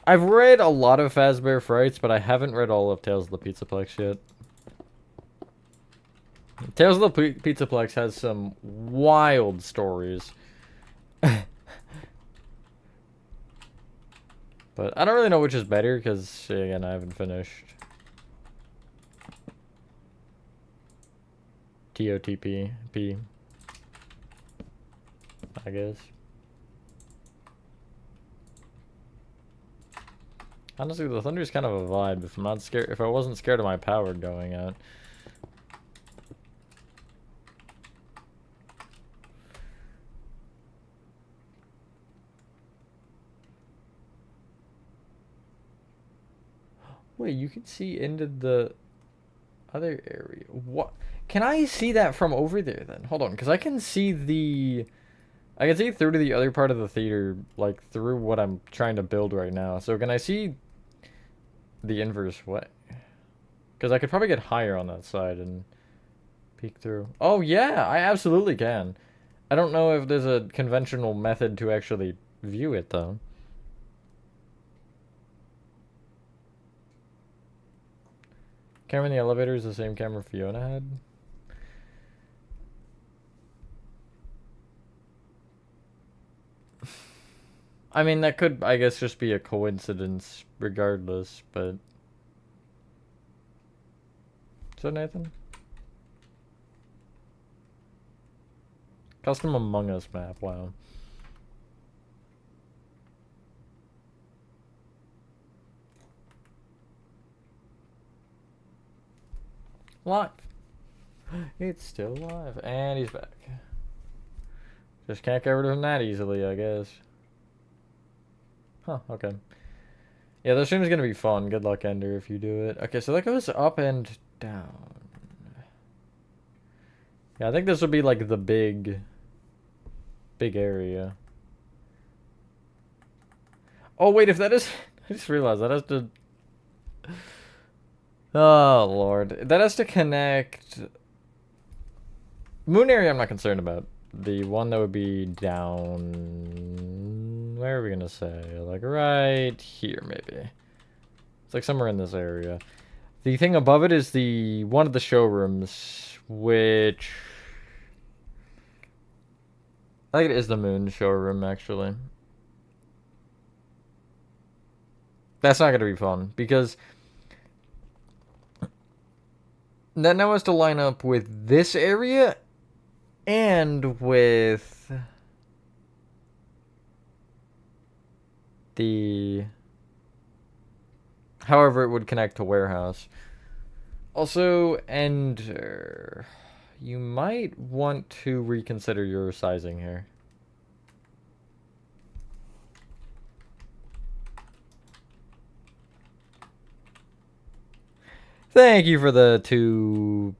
I've read a lot of Fazbear Frights, but I haven't read all of Tales of the Pizzaplex yet. Tales of the Pizzaplex has some wild stories. But I don't really know which is better, because, again, I haven't finished. TOTP. I guess. Honestly, the thunder is kind of a vibe. If I'm not scared, if I wasn't scared of my power going out. Wait, you can see into the other area. What? Can I see that from over there then? Hold on, because I can see I can see through to the other part of the theater, like through what I'm trying to build right now. So can I see the inverse way? Because I could probably get higher on that side and peek through. Oh yeah, I absolutely can. I don't know if there's a conventional method to actually view it though. Camera in the elevator is the same camera Fiona had. I mean, that could, I guess, just be a coincidence regardless, but... So, Nathan? Custom Among Us map, wow. Live. It's still live. And he's back. Just can't get rid of him that easily, I guess. Huh, okay. Yeah, this stream is gonna be fun. Good luck, Ender, if you do it. Okay, so that goes up and down. Yeah, I think this would be like the big area. Oh, wait, if that is... I just realized that has to... Oh, Lord. That has to connect... Moon area I'm not concerned about. The one that would be down... Where are we gonna say? Like right here, maybe. It's like somewhere in this area. The thing above it is the one of the showrooms, which... I think it is the moon showroom, actually. That's not gonna be fun, because... that now has to line up with this area and with the... however it would connect to warehouse. Also, Ender, you might want to reconsider your sizing here. Thank you for the £2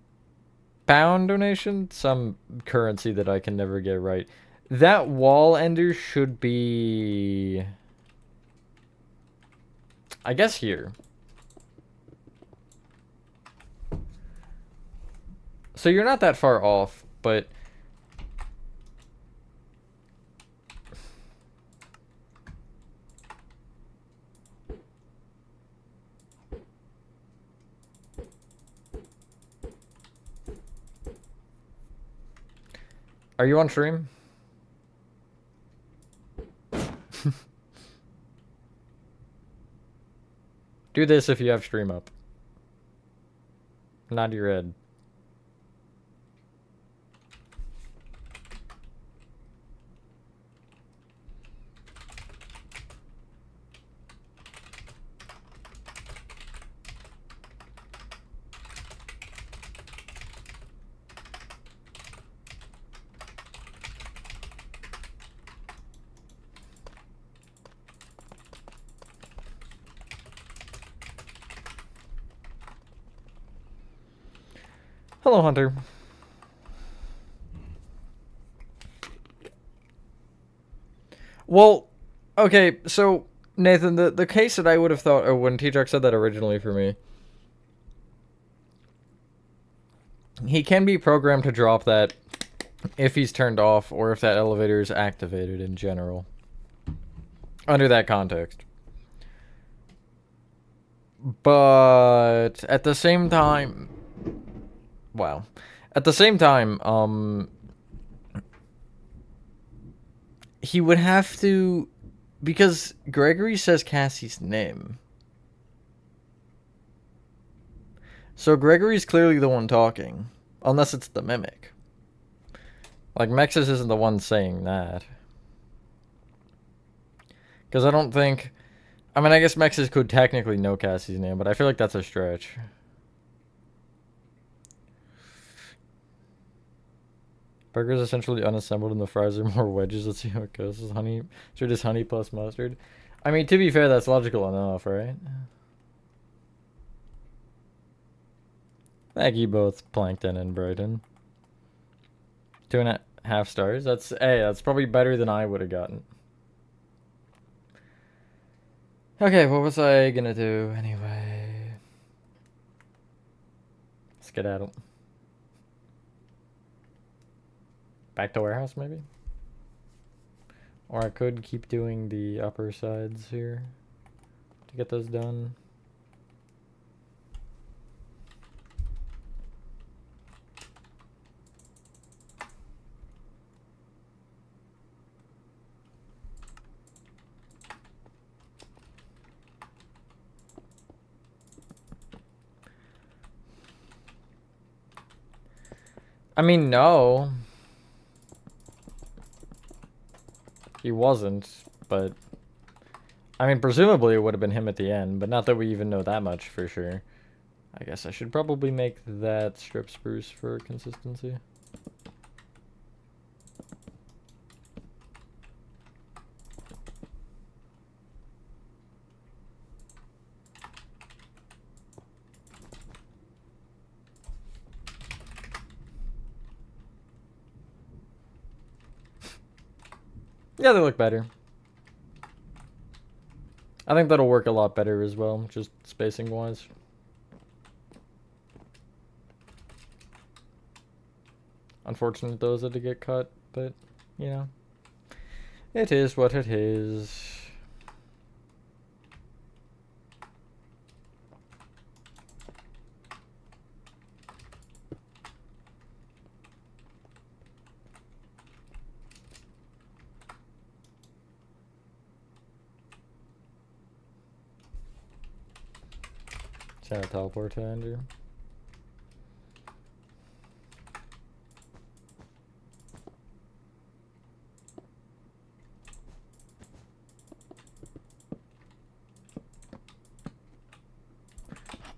donation. Some currency that I can never get right. That wall, Ender, should be... I guess here. So you're not that far off, but... Are you on stream? Do this if you have stream up. Nod your head. Hello, Hunter. Well, okay, so, Nathan, the case that I would have thought, or when T-Truck said that originally for me, he can be programmed to drop that if he's turned off, or if that elevator is activated in general. Under that context. But, at the same time... Wow. At the same time, he would have to... Because Gregory says Cassie's name. So Gregory's clearly the one talking. Unless it's the mimic. Like, Mexis isn't the one saying that. Because I don't think... I mean, I guess Mexis could technically know Cassie's name, but I feel like that's a stretch. Burger's essentially unassembled and the fries are more wedges. Let's see how it goes. Is honey, sure, just honey plus mustard. I mean, to be fair, that's logical enough, right? Thank you both, Plankton and Brighton. 2.5 stars. That's, hey, that's probably better than I would have gotten. Okay, what was I gonna do anyway? Skedaddle. Back to warehouse, maybe? Or I could keep doing the upper sides here to get those done. I mean, no. He wasn't, but... I mean, presumably it would have been him at the end, but not that we even know that much for sure. I guess I should probably make that strip spruce for consistency. Yeah, they look better. I think that'll work a lot better as well, just spacing wise. Unfortunate those had to get cut, but you know, it is what it is. Trying to teleport to Andrew.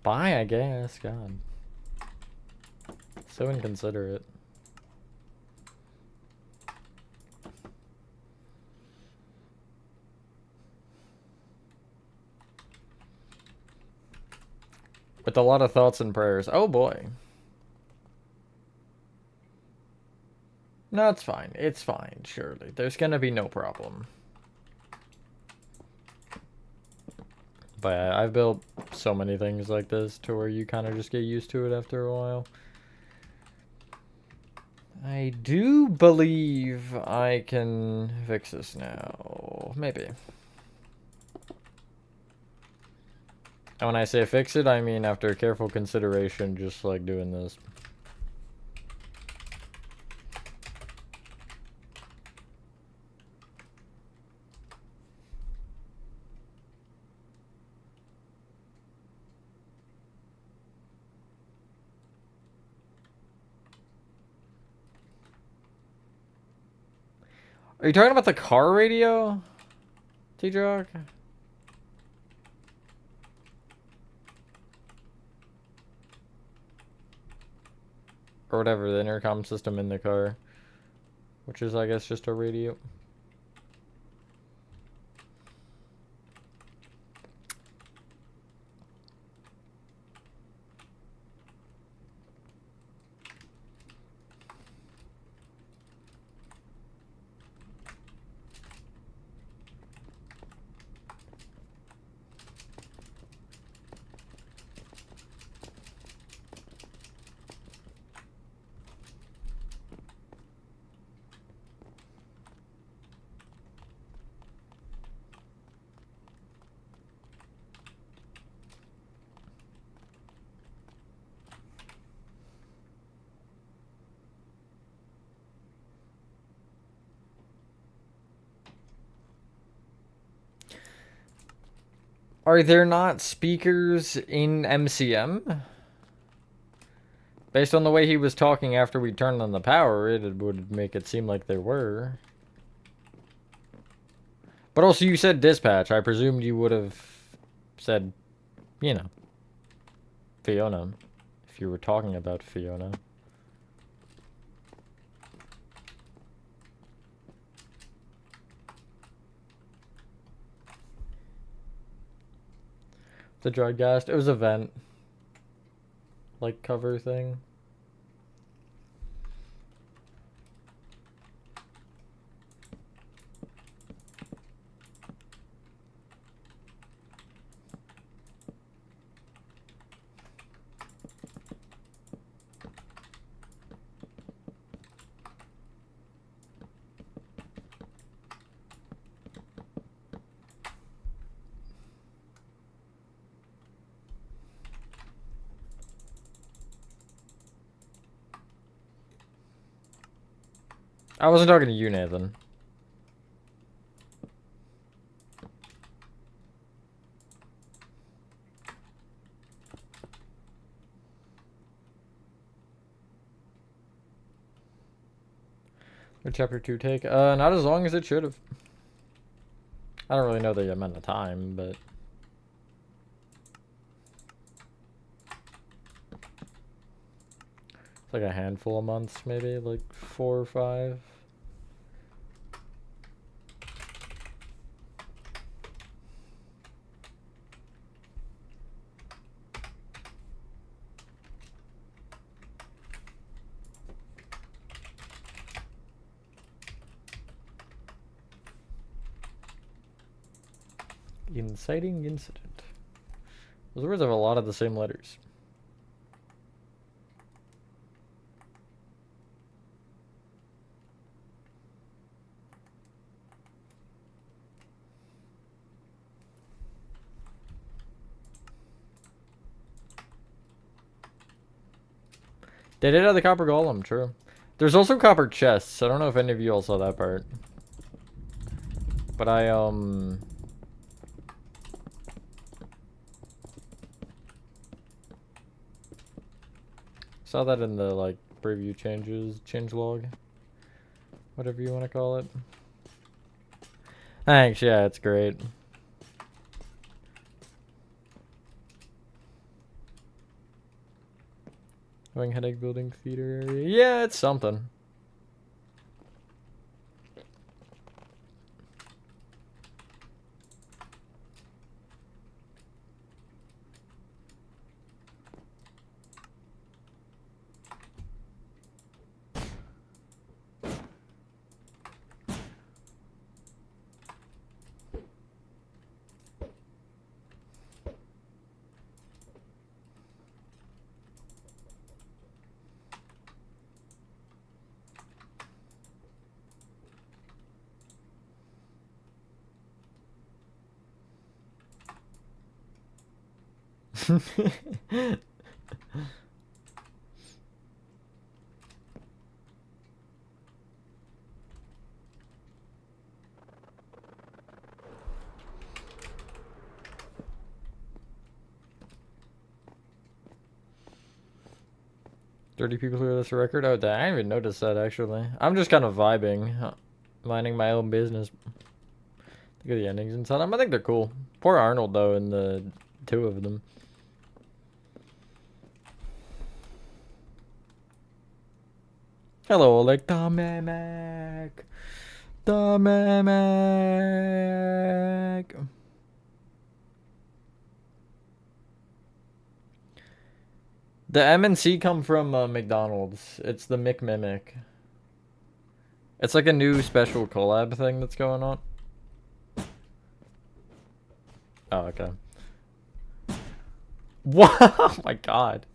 Bye, I guess. God. So inconsiderate. With a lot of thoughts and prayers. Oh boy. No, it's fine. It's fine, surely. There's gonna be no problem. But I've built so many things like this to where you kind of just get used to it after a while. I do believe I can fix this now. Maybe. And when I say fix it, I mean after careful consideration, just like doing this. Are you talking about the car radio, T-Jock? Or whatever, the intercom system in the car. Which is, I guess, just a radio. Are there not speakers in MCM? Based on the way he was talking after we turned on the power, it would make it seem like there were. But also you said dispatch. I presumed you would have said, you know, Fiona. If you were talking about Fiona. The Drudgast. It was a vent. Like cover thing. I wasn't talking to you, Nathan. What chapter 2 take? Not as long as it should have. I don't really know the amount of time, but... It's like a handful of months, maybe, like 4 or 5. Inciting incident. Those words have a lot of the same letters. They did have the copper golem, true. There's also copper chests. I don't know if any of you all saw that part. But I, saw that in the, like, preview changelog. Whatever you want to call it. Thanks, yeah, it's great. Having headache building theater area. Yeah, it's something. Thirty people hear this record? Oh, I didn't even notice that, actually. I'm just kind of vibing, minding my own business. Look at the endings inside them. I think they're cool. Poor Arnold, though, in the 2 of them. Hello, Oleg. Tomamak. Tomamak. The M and C come from McDonald's. It's the McMimic. It's like a new special collab thing that's going on. Oh, okay. What? Oh my god.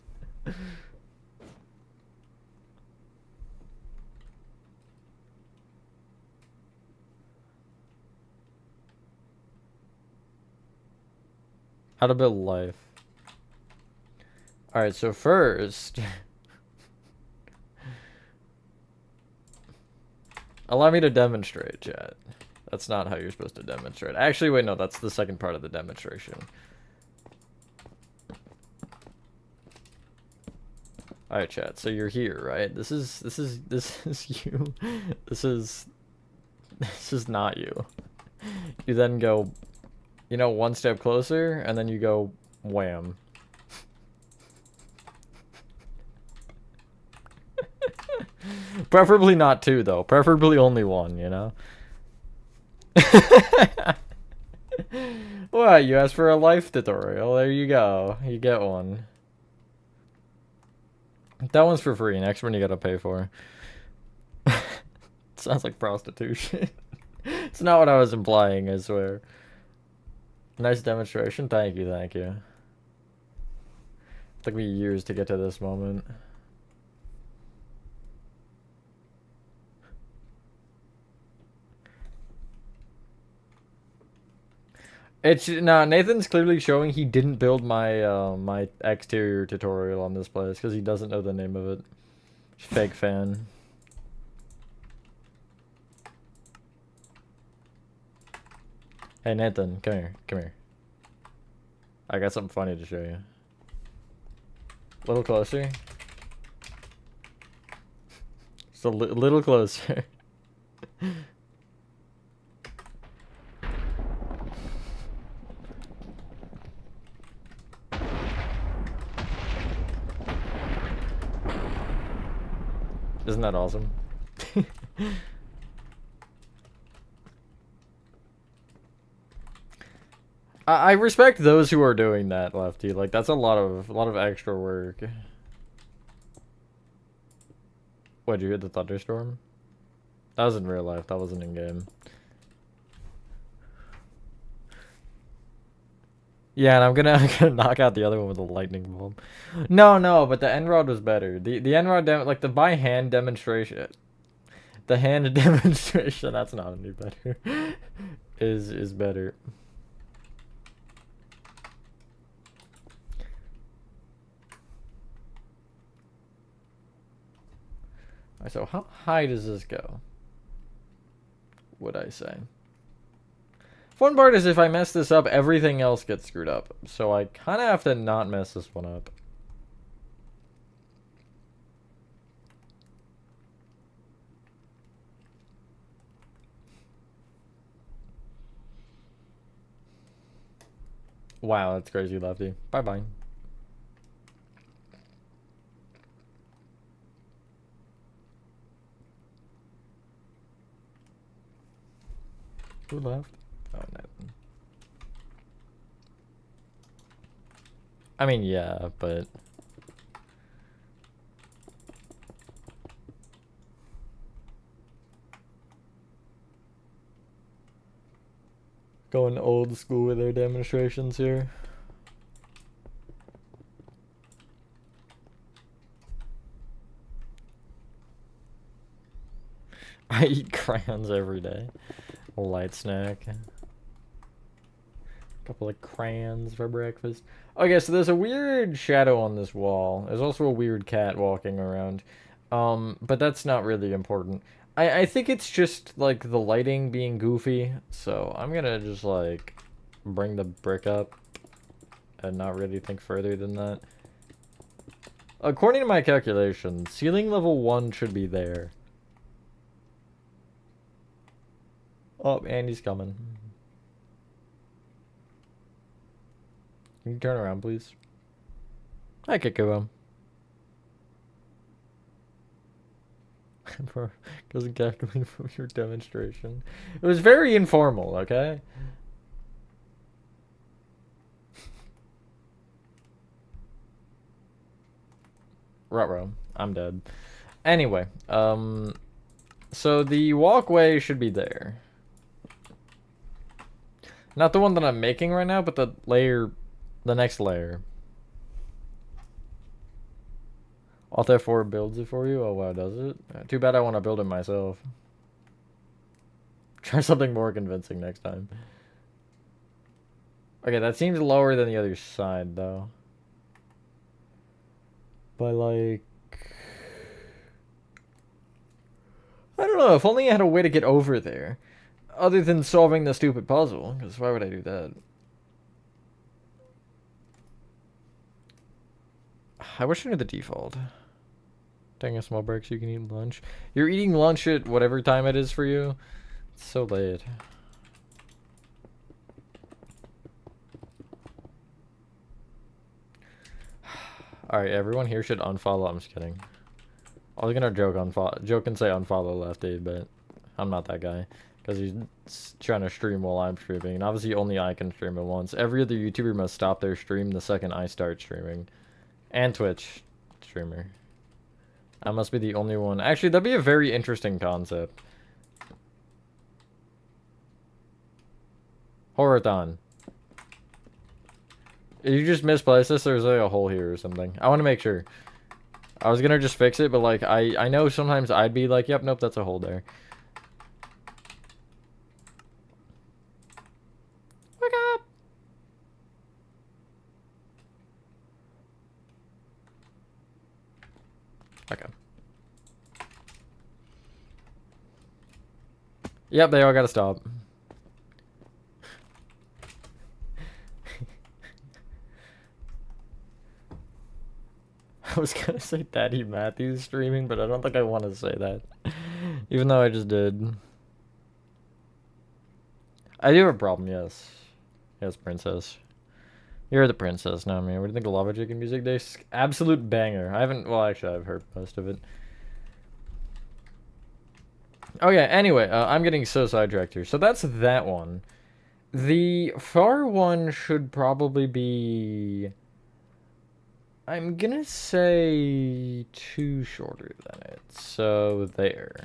How to build life. Alright, so first... Allow me to demonstrate, chat. That's not how you're supposed to demonstrate. Actually, wait, no, that's the second part of the demonstration. Alright, chat, so you're here, right? This is you. This is not you. You then go, you know, 1 step closer, and then you go, wham. Preferably not 2, though. Preferably only 1, you know? What? You asked for a life tutorial. There you go. You get one. That one's for free. Next one you gotta pay for. Sounds like prostitution. It's not what I was implying, I swear. Nice demonstration. Thank you, thank you. Took me years to get to this moment. No, Nathan's clearly showing he didn't build my my exterior tutorial on this place because he doesn't know the name of it. Fake fan. Hey Nathan, come here, come here. I got something funny to show you. A little closer. Just a little closer. Isn't that awesome? I respect those who are doing that, Lefty. Like, that's a lot of extra work. What, did you hit the thunderstorm? That was in real life. That wasn't in game. Yeah, and I'm gonna knock out the other one with a lightning bolt. No, but the end rod was better. The end rod like the by hand demonstration, the hand demonstration. That's not any better. is better. So how high does this go? Would I say? Fun part is if I mess this up, everything else gets screwed up. So I kind of have to not mess this one up. Wow, that's crazy, Lefty. Bye-bye. Who left? Oh, no. I mean, yeah, but... Going old school with their demonstrations here. I eat crayons every day. A light snack. A couple of crayons for breakfast. Okay, so there's a weird shadow on this wall. There's also a weird cat walking around. But that's not really important. I think it's just, like, the lighting being goofy. So I'm gonna just, like, bring the brick up and not really think further than that. According to my calculations, ceiling level 1 should be there. Oh, Andy's coming. Can you turn around, please? Hi, Kikuo. Doesn't calculate from your demonstration. It was very informal, okay? Ruh-roh. I'm dead. Anyway, so the walkway should be there. Not the one that I'm making right now, but the layer, the next layer. Alt F4 builds it for you? Oh wow, does it? Too bad I want to build it myself. Try something more convincing next time. Okay, that seems lower than the other side, though. By, like... I don't know, if only I had a way to get over there. Other than solving the stupid puzzle, because why would I do that? I wish I knew the default. Taking a small break so you can eat lunch. You're eating lunch at whatever time it is for you? It's so late. Alright, everyone here should unfollow. I'm just kidding. I was gonna joke and say unfollow Lefty, but I'm not that guy. Because he's trying to stream while I'm streaming. And obviously only I can stream at once. Every other YouTuber must stop their stream the second I start streaming. And Twitch streamer. I must be the only one. Actually, that'd be a very interesting concept. Horathon. Did you just misplace this? There's like a hole here or something. I want to make sure. I was gonna just fix it, but like I know sometimes I'd be like, yep, nope, that's a hole there. Wake up! Okay. Yep, they all gotta stop. I was gonna say Daddy Matthew's streaming, but I don't think I want to say that. Even though I just did. I do have a problem, yes. Yes, princess. You're the princess now, man. What do you think of Lava Chicken Music Day? Absolute banger. I haven't, well, actually, I've heard most of it. Oh yeah, anyway, I'm getting so sidetracked here. So that's that one. The far one should probably be... I'm gonna say 2 shorter than it. So there.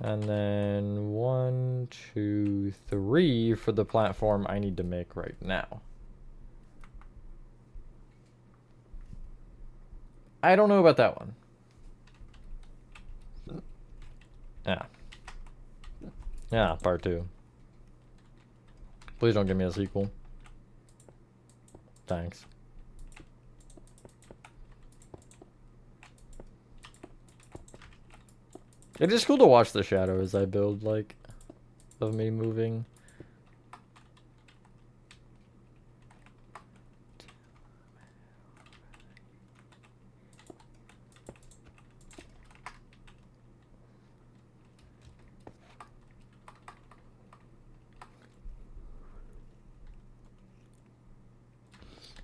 And then 1, 2, 3 for the platform I need to make right now. I don't know about that one. Yeah. Yeah, part 2. Please don't give me a sequel. Thanks. It is cool to watch the shadows I build, like, of me moving.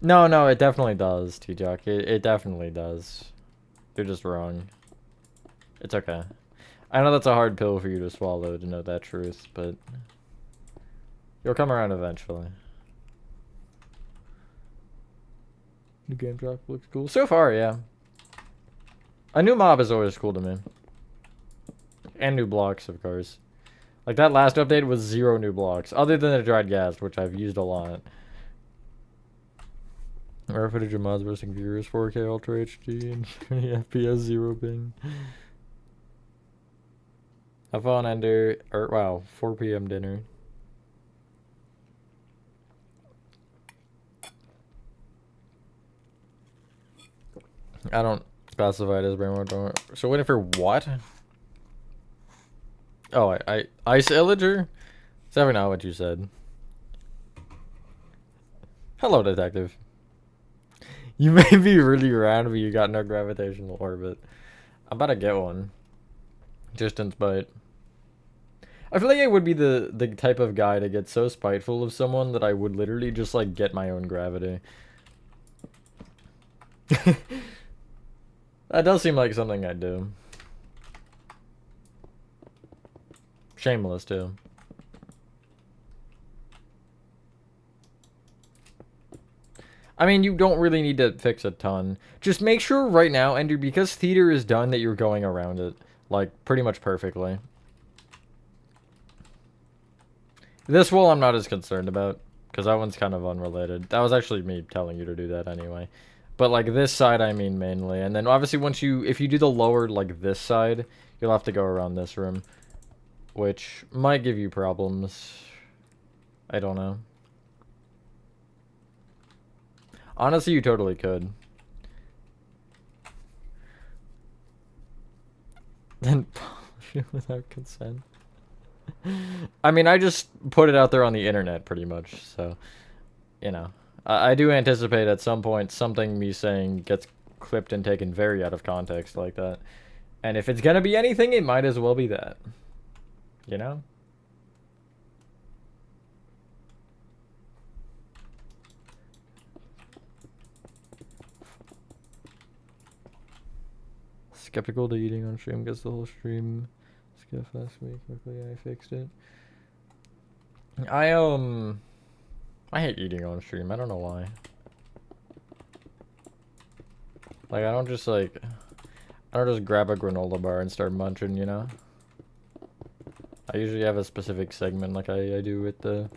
No, it definitely does, T-Jock. It definitely does. You're just wrong. It's okay. I know that's a hard pill for you to swallow to know that truth, but you'll come around eventually. New game drop looks cool. So far, yeah. A new mob is always cool to me. And new blocks, of course. Like, that last update was 0 new blocks, other than the dried gas, which I've used a lot. Rare footage of mods roasting viewers, 4K Ultra HD, and 20 FPS, 0 ping. Have fun, Ender. Or, wow, 4 p.m. dinner. I don't classify it as brainwash. So waiting for what? Oh, Ice Illager? Is that not what you said? Hello, detective. You may be really around, but you got no gravitational orbit. I'm about to get one. Just in spite. I feel like I would be the type of guy to get so spiteful of someone that I would literally just, like, get my own gravity. That does seem like something I'd do. Shameless, too. I mean, you don't really need to fix a ton. Just make sure right now, Ender, because theater is done, that you're going around it, like, pretty much perfectly. This wall I'm not as concerned about, because that one's kind of unrelated. That was actually me telling you to do that anyway. But, like, this side, I mean, mainly. And then, obviously, if you do the lower, like, this side, you'll have to go around this room. Which might give you problems. I don't know. Honestly, you totally could. Then polish it without consent. I mean, I just put it out there on the internet, pretty much, so, you know. I do anticipate at some point something me saying gets clipped and taken very out of context like that. And if it's gonna be anything, it might as well be that. You know? Skeptical to eating on stream, gets the whole stream skiff last week. Luckily I fixed it. I hate eating on stream. I don't know why. Like, I don't just grab a granola bar and start munching, you know? I usually have a specific segment like I do with the,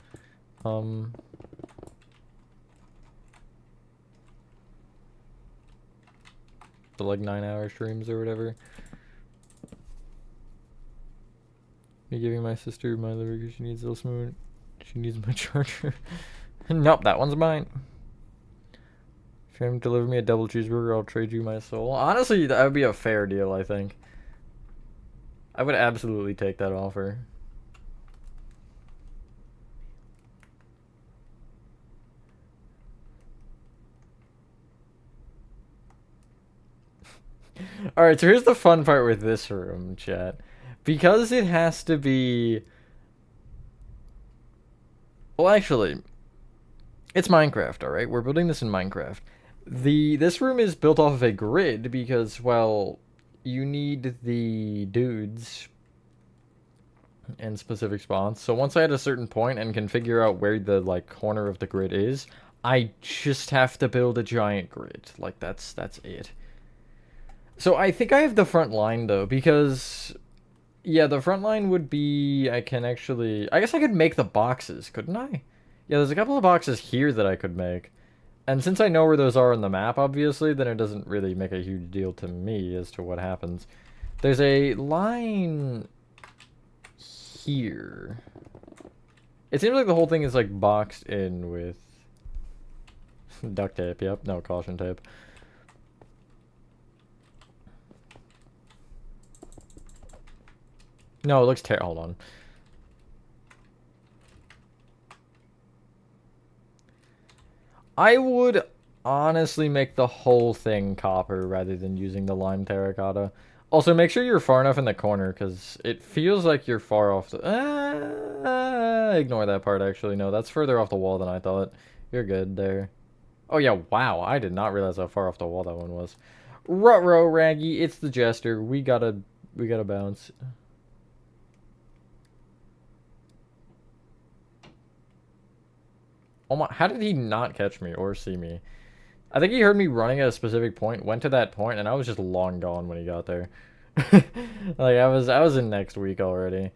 like 9-hour streams or whatever. Me giving my sister my liver because she needs a little smooth. She needs my charger. Nope, that one's mine. If you deliver me a double cheeseburger, I'll trade you my soul. Honestly, that would be a fair deal, I think. I would absolutely take that offer. Alright, so here's the fun part with this room, chat. Because it has to be... Well, actually, it's Minecraft, alright? We're building this in Minecraft. This room is built off of a grid because, well, you need the dudes in specific spawns. So once I hit a certain point and can figure out where the like corner of the grid is, I just have to build a giant grid. Like that's it. So I think I have the front line though, because yeah, the front line would be I guess I could make the boxes, couldn't I? Yeah, there's a couple of boxes here that I could make. And since I know where those are on the map, obviously, then it doesn't really make a huge deal to me as to what happens. There's a line here. It seems like the whole thing is like boxed in with duct tape. Yep, no, caution tape. No, it looks terrible. Hold on. I would honestly make the whole thing copper rather than using the lime terracotta. Also, make sure you're far enough in the corner, because it feels like you're far off the... ignore that part, actually. No, that's further off the wall than I thought. You're good there. Oh, yeah, wow. I did not realize how far off the wall that one was. Ruh-roh, Raggy. It's the Jester. We gotta bounce. Oh my, how did he not catch me or see me? I think he heard me running at a specific point, went to that point, and I was just long gone when he got there. Like I was in next week already.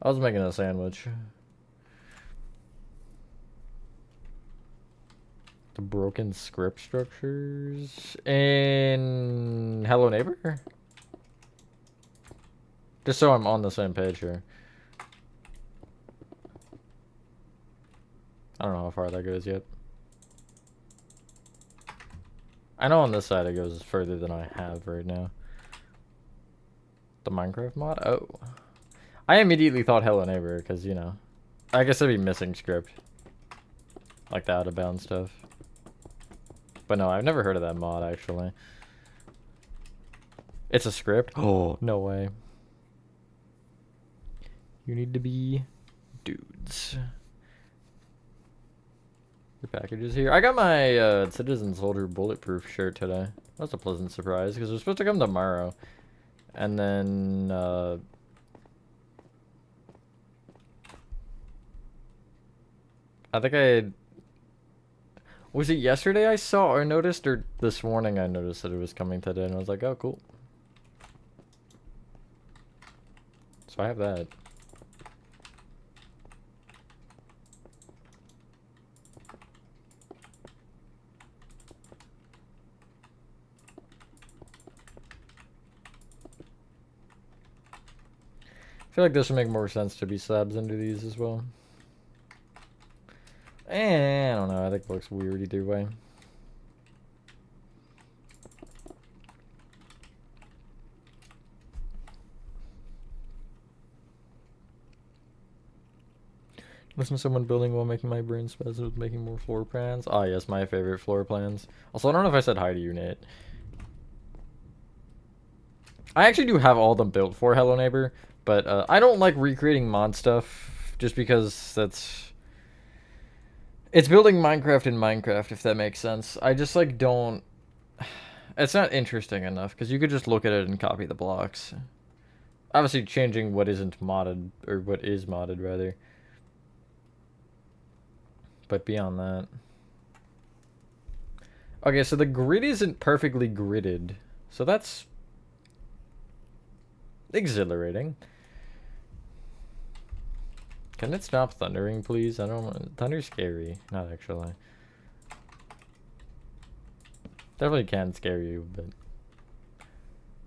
I was making a sandwich. The broken script structures in Hello Neighbor? Just so I'm on the same page here. I don't know how far that goes yet. I know on this side it goes further than I have right now. The Minecraft mod? Oh. I immediately thought Hello Neighbor, because, you know. I guess I'd be missing script. Like the out of bounds stuff. But no, I've never heard of that mod, actually. It's a script? Oh, no way. You need to be dudes. Your package is here. I got my Citizen Soldier Bulletproof shirt today. That's a pleasant surprise, because it's supposed to come tomorrow. And then, I think was it yesterday I saw or noticed, or this morning I noticed that it was coming today, and I was like, oh, cool. So I have that. I feel like this would make more sense to be slabs into these as well. I don't know, I think it looks weird either way. Listen to someone building while making my brain spasm with making more floor plans. Ah, yes, my favorite floor plans. Also, I don't know if I said hi to you, Nate. I actually do have all of them built for Hello Neighbor, but I don't like recreating mod stuff just because that's... It's building Minecraft in Minecraft, if that makes sense. I just, like, don't... It's not interesting enough, because you could just look at it and copy the blocks. Obviously, changing what isn't modded, or what is modded, rather. But beyond that... Okay, so the grid isn't perfectly gridded. So that's... exhilarating. Can it stop thundering, please? I don't want... Thunder's scary. Not actually. Definitely can scare you, but...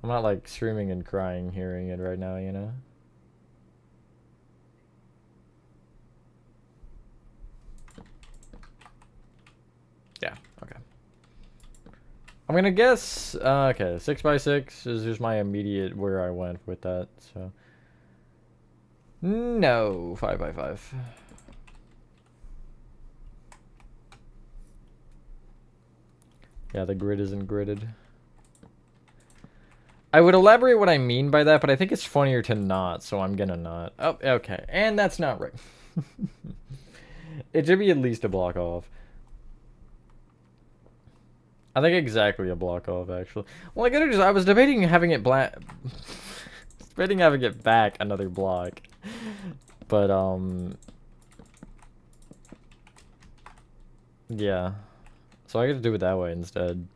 I'm not, like, screaming and crying hearing it right now, you know? Yeah, okay. I'm gonna guess... okay, 6x6 is just my immediate where I went with that, so... No, 5x5. Yeah, the grid isn't gridded. I would elaborate what I mean by that, but I think it's funnier to not, so I'm gonna not. Oh, okay. And that's not right. It should be at least a block off. I think exactly a block off, actually. Well, I gotta just, I was debating having it black, debating having it back another block. But, yeah. So I gotta do it that way instead.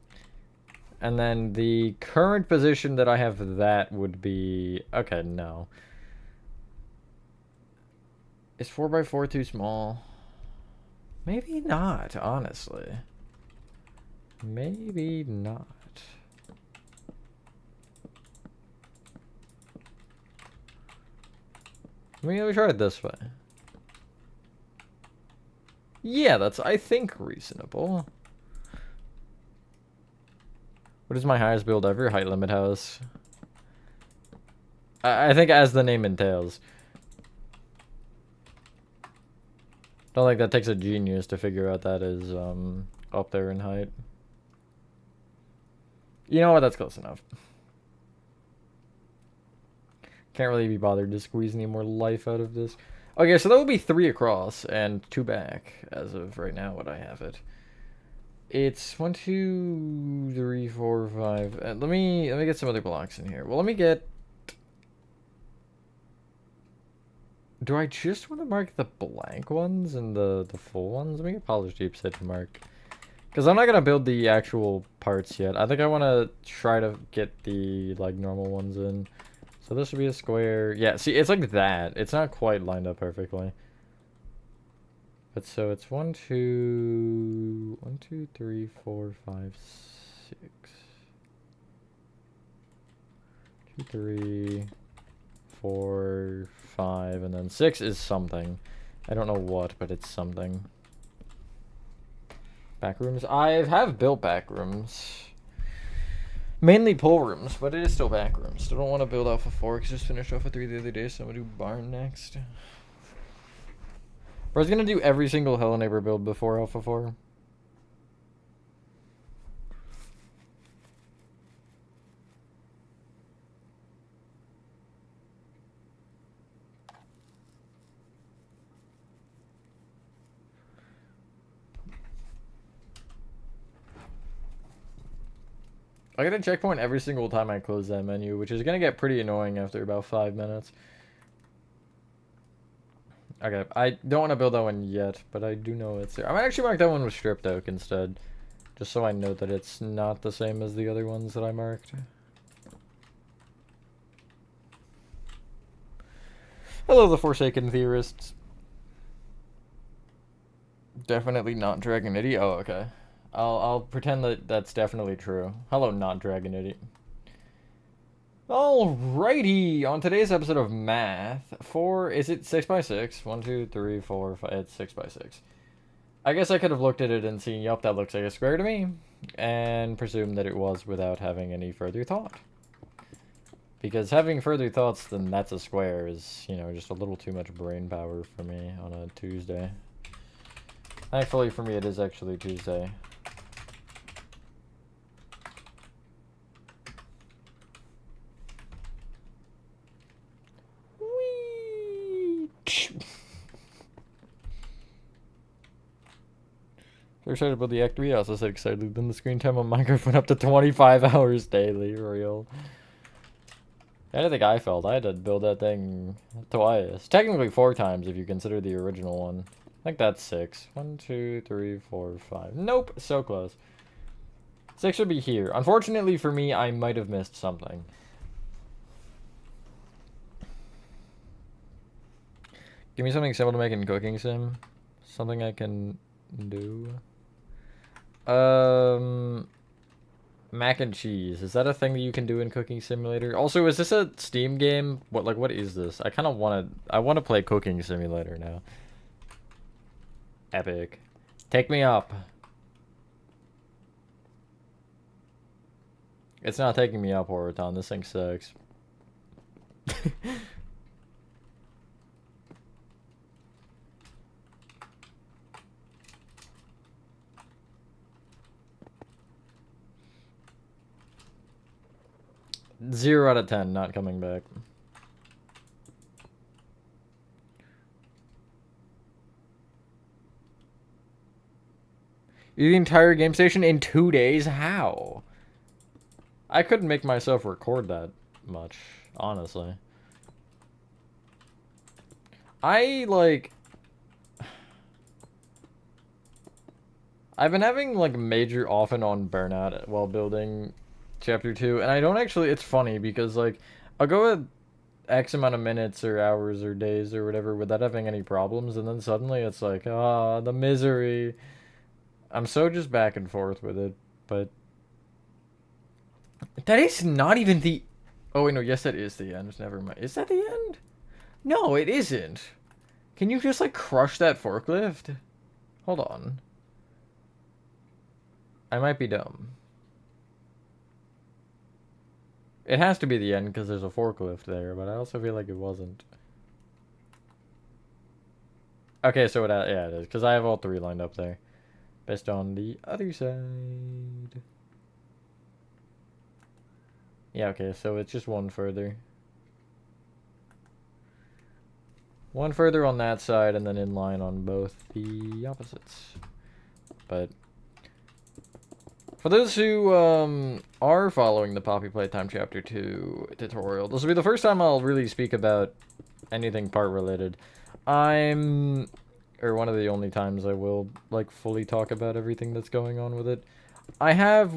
And then the current position that I have that would be, okay, no. Is 4x4 too small? Maybe not, honestly. Maybe not. Let me try it this way. Yeah, that's, I think, reasonable. What is my highest build ever? Height limit house. I think as the name entails. Don't think that takes a genius to figure out that is up there in height. You know what? That's close enough. Can't really be bothered to squeeze any more life out of this. Okay, so that would be 3 across and 2 back as of right now. What I have it. It's 1, 2, 3, 4, 5. Let me get some other blocks in here. Well, let me get. Do I just want to mark the blank ones and the full ones? Let me get polished deep set to mark. Because I'm not going to build the actual parts yet. I think I want to try to get the, like, normal ones in. So this would be a square. Yeah, see, it's like that. It's not quite lined up perfectly. But so it's 1, 2, 1, 2, 3, 4, 5, 6. 2, 3, 4, 5, and then 6 is something. I don't know what, but it's something. Back rooms. I have built back rooms. Mainly pull rooms, but it is still back rooms. Still don't want to build Alpha 4 because just finished Alpha 3 the other day, so I'm going to do Barn next. I was going to do every single Hello Neighbor build before Alpha 4. I get a checkpoint every single time I close that menu, which is going to get pretty annoying after about 5 minutes. Okay, I don't want to build that one yet, but I do know it's there. I might actually mark that one with stripped oak instead, just so I know that it's not the same as the other ones that I marked. Hello, the Forsaken Theorists. Definitely not Dragonity. Oh, okay. I'll pretend that that's definitely true. Hello, not Dragonity. Alrighty, on today's episode of Math, is it 6x6? 1, 2, 3, 4, 5, it's 6x6. I guess I could have looked at it and seen, yup, that looks like a square to me, and presumed that it was without having any further thought. Because having further thoughts than that's a square is, you know, just a little too much brain power for me on a Tuesday. Thankfully for me, it is actually Tuesday. So excited about the Act 3. I also said excited. Then the screen time on Minecraft went up to 25 hours daily. Real. I don't think I felt. I had to build that thing twice. Technically 4 times if you consider the original one. I think that's 6. 1, 2, 3, 4, 5. Nope. So close. 6 should be here. Unfortunately for me, I might have missed something. Give me something simple to make in Cooking Sim. Something I can do. Mac and cheese. Is that a thing that you can do in Cooking Simulator? Also, is this a Steam game? What is this? I kind of want to play Cooking Simulator now. Epic. Take me up. It's not taking me up, Horaton. This thing sucks. Zero out of 10, not coming back. The entire game station in 2 days? How? I couldn't make myself record that much, honestly. I've been having, like, major off and on burnout while building Chapter 2, and I don't actually, it's funny, because, like, I'll go at X amount of minutes or hours or days or whatever without having any problems, and then suddenly it's like, ah, the misery. I'm so just back and forth with it, but that is not even the... Oh, wait, no, yes, that is the end. Never mind. Is that the end? No, it isn't. Can you just, like, crush that forklift? Hold on. I might be dumb. It has to be the end because there's a forklift there, but I also feel like it wasn't. Okay, so yeah, it is, because I have all three lined up there. Best on the other side. Yeah, okay, so it's just one further. One further on that side, and then in line on both the opposites. But for those who are following the Poppy Playtime Chapter 2 tutorial, this will be the first time I'll really speak about anything part related. Or one of the only times I will, like, fully talk about everything that's going on with it. I have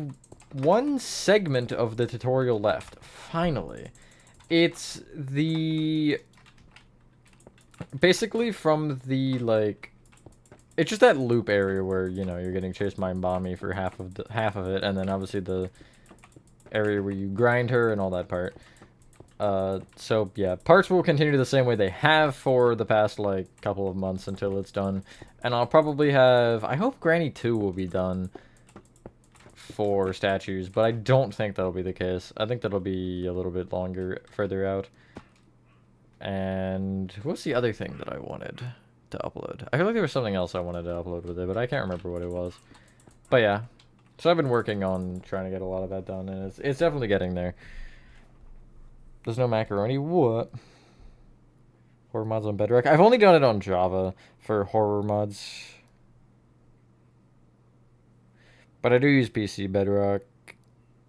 one segment of the tutorial left, finally. It's the... basically from the, like... It's just that loop area where, you know, you're getting chased by Mbami for half of it, and then obviously the area where you grind her and all that part. So yeah, parts will continue the same way they have for the past, like, couple of months until it's done. And I'll probably have... I hope Granny 2 will be done for statues, but I don't think that'll be the case. I think that'll be a little bit longer, further out. And what's the other thing that I wanted to upload? I feel like there was something else I wanted to upload with it, but I can't remember what it was. But yeah, so I've been working on trying to get a lot of that done, and it's definitely getting there. There's no macaroni. What? Horror mods on Bedrock. I've only done it on Java for horror mods. But I do use PC Bedrock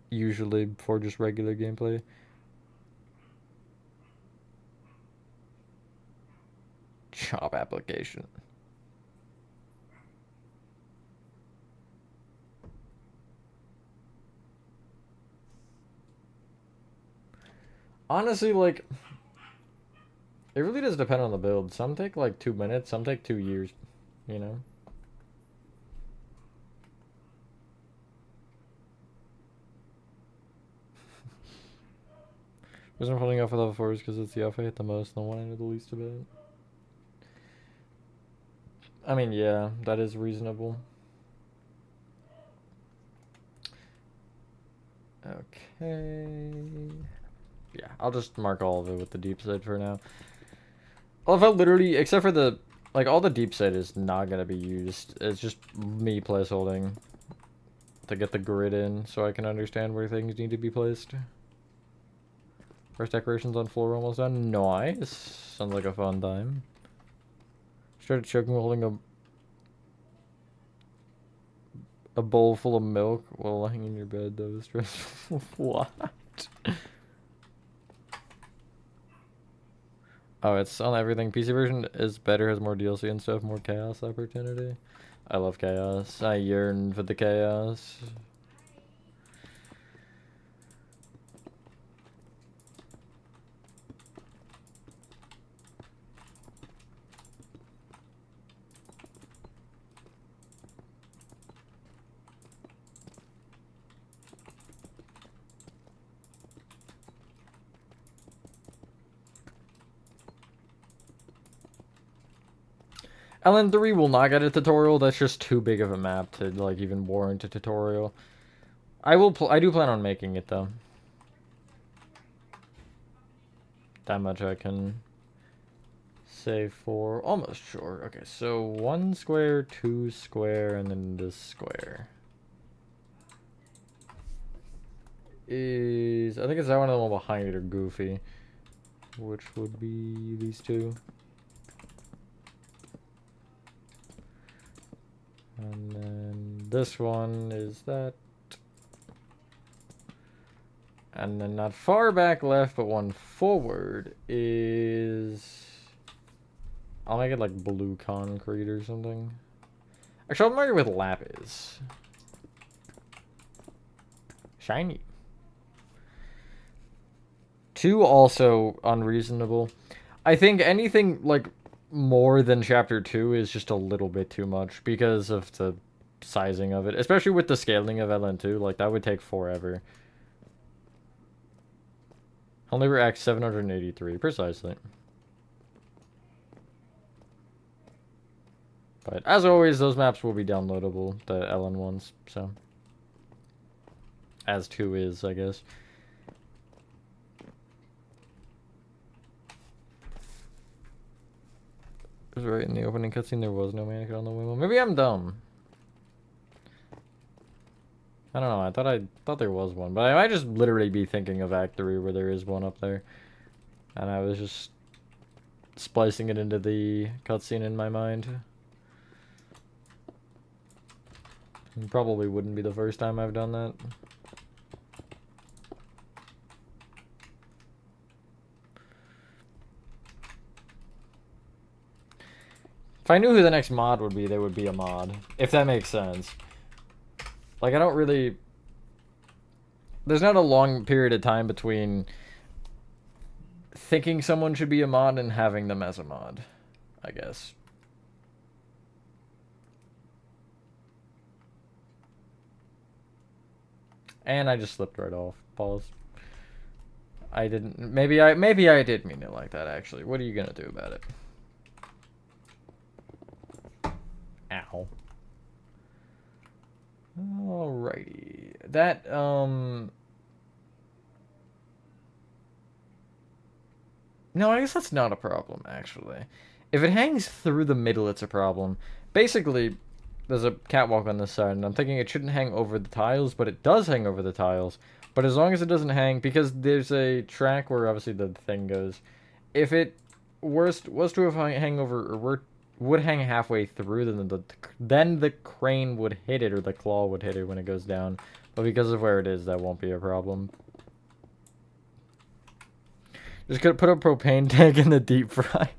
usually for just regular gameplay. Job application. Honestly, like, it really does depend on the build. Some take like 2 minutes, some take 2 years, you know? Wasn't holding off for level 4 because it's the alpha I hit the most, and the one I know the least about. I mean, yeah, that is reasonable. Okay. Yeah, I'll just mark all of it with the deep side for now. Well, if I literally, except for the, like, all the deep side is not gonna be used. It's just me placeholding to get the grid in so I can understand where things need to be placed. First decorations on floor almost done. Nice. Sounds like a fun time. Started choking while holding a bowl full of milk while lying in your bed. That was stressful. What? Oh, it's on everything. PC version is better, has more DLC and stuff, more chaos opportunity. I love chaos. I yearn for the chaos. LN3 will not get a tutorial. That's just too big of a map to, like, even warrant a tutorial. I do plan on making it though. That much I can say for almost sure. Okay, so 1 square, 2 square, and then this square is, I think it's that one of the one behind it or Goofy, which would be these two. And then this one is that. And then not far back left, but one forward is... I'll make it like blue concrete or something. Actually, I'll mark it with lapis. Shiny. 2 also unreasonable. I think anything like more than chapter 2 is just a little bit too much because of the sizing of it. Especially with the scaling of LN2, like that would take forever. Only react 783, precisely. But as always, those maps will be downloadable, the LN ones, so. As 2 is, I guess. It was right in the opening cutscene, there was no mannequin on the windmill. Maybe I'm dumb. I don't know, I thought there was one, but I might just literally be thinking of Act 3 where there is one up there. And I was just splicing it into the cutscene in my mind. It probably wouldn't be the first time I've done that. If I knew who the next mod would be, there would be a mod. If that makes sense. Like, I don't really... There's not a long period of time between thinking someone should be a mod and having them as a mod, I guess. And I just slipped right off. Pause. I didn't... Maybe I did mean it like that, actually. What are you gonna do about it? Ow. Alrighty. That, No, I guess that's not a problem, actually. If it hangs through the middle, it's a problem. Basically, there's a catwalk on this side, and I'm thinking it shouldn't hang over the tiles, but it does hang over the tiles. But as long as it doesn't hang, because there's a track where obviously the thing goes, if it was to have hang over, or would hang halfway through, then the crane would hit it, or the claw would hit it when it goes down. But because of where it is, that won't be a problem. Just gonna put a propane tank in the deep fry.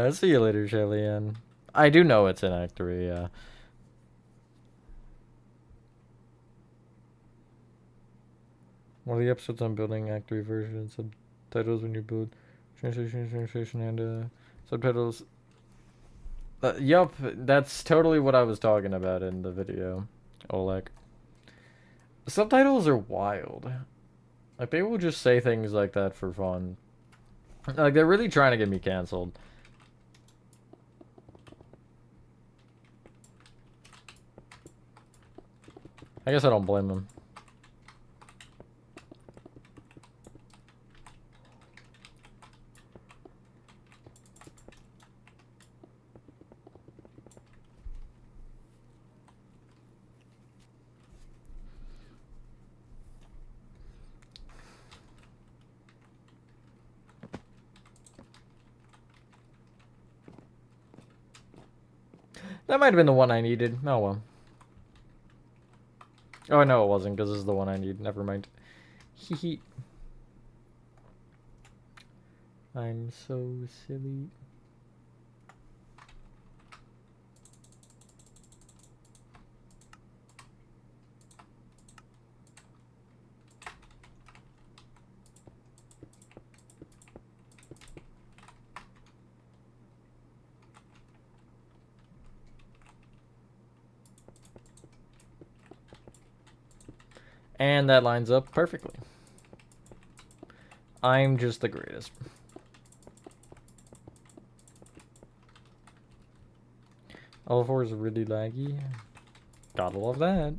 See you later, Shelly-Ann. I do know it's in Act 3, yeah. One of the episodes on building Act 3 version, subtitles when you build translation, and subtitles. Yup, that's totally what I was talking about in the video, Oleg. Subtitles are wild. Like, they will just say things like that for fun. Like, they're really trying to get me canceled. I guess I don't blame them. That might have been the one I needed. Oh well. Oh, no, it wasn't, because this is the one I need. Never mind. Hee. I'm so silly. And that lines up perfectly. I'm just the greatest. L4 is really laggy. Gotta love that.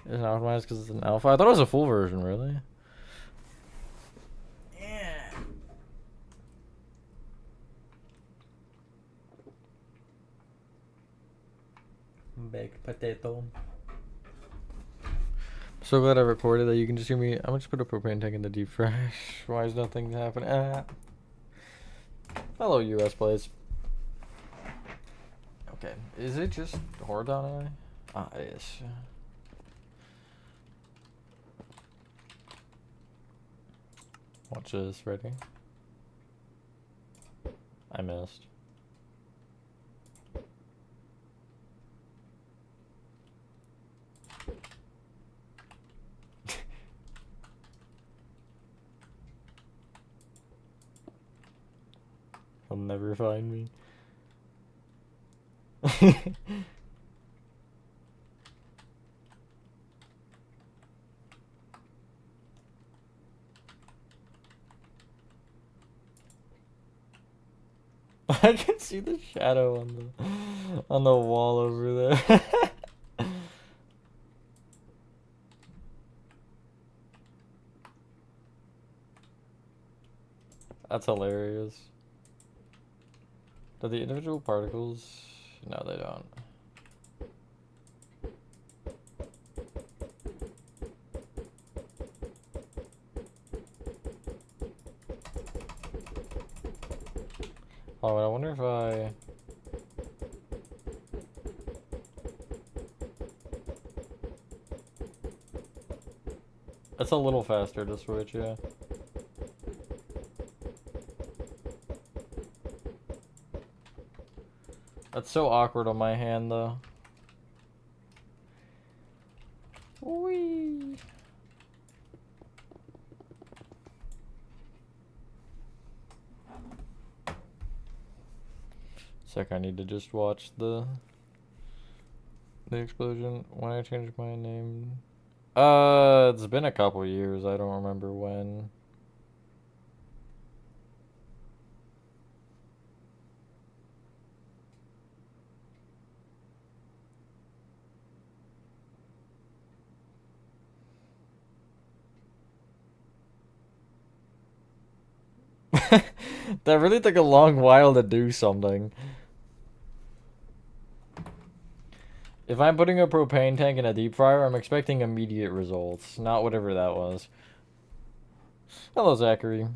It's not optimized because it's an alpha. I thought it was a full version, really. Yeah. Baked potato. So glad I recorded that you can just hear me. I'm gonna just put a propane tank in the deep fresh. Why is nothing happening? Hello, US players. Okay, is it just Horadon? Ah, it is. Watch this, ready? I missed. He'll never find me. I can see the shadow on the wall over there. That's hilarious. Do the individual particles? No, they don't. Oh, I wonder if I... It's a little faster to switch, yeah. That's so awkward on my hand, though. Whee! Sec, I need to just watch the explosion. When I changed my name... it's been a couple years. I don't remember when. That really took a long while to do something. If I'm putting a propane tank in a deep fryer, I'm expecting immediate results, not whatever that was. Hello, Zachary.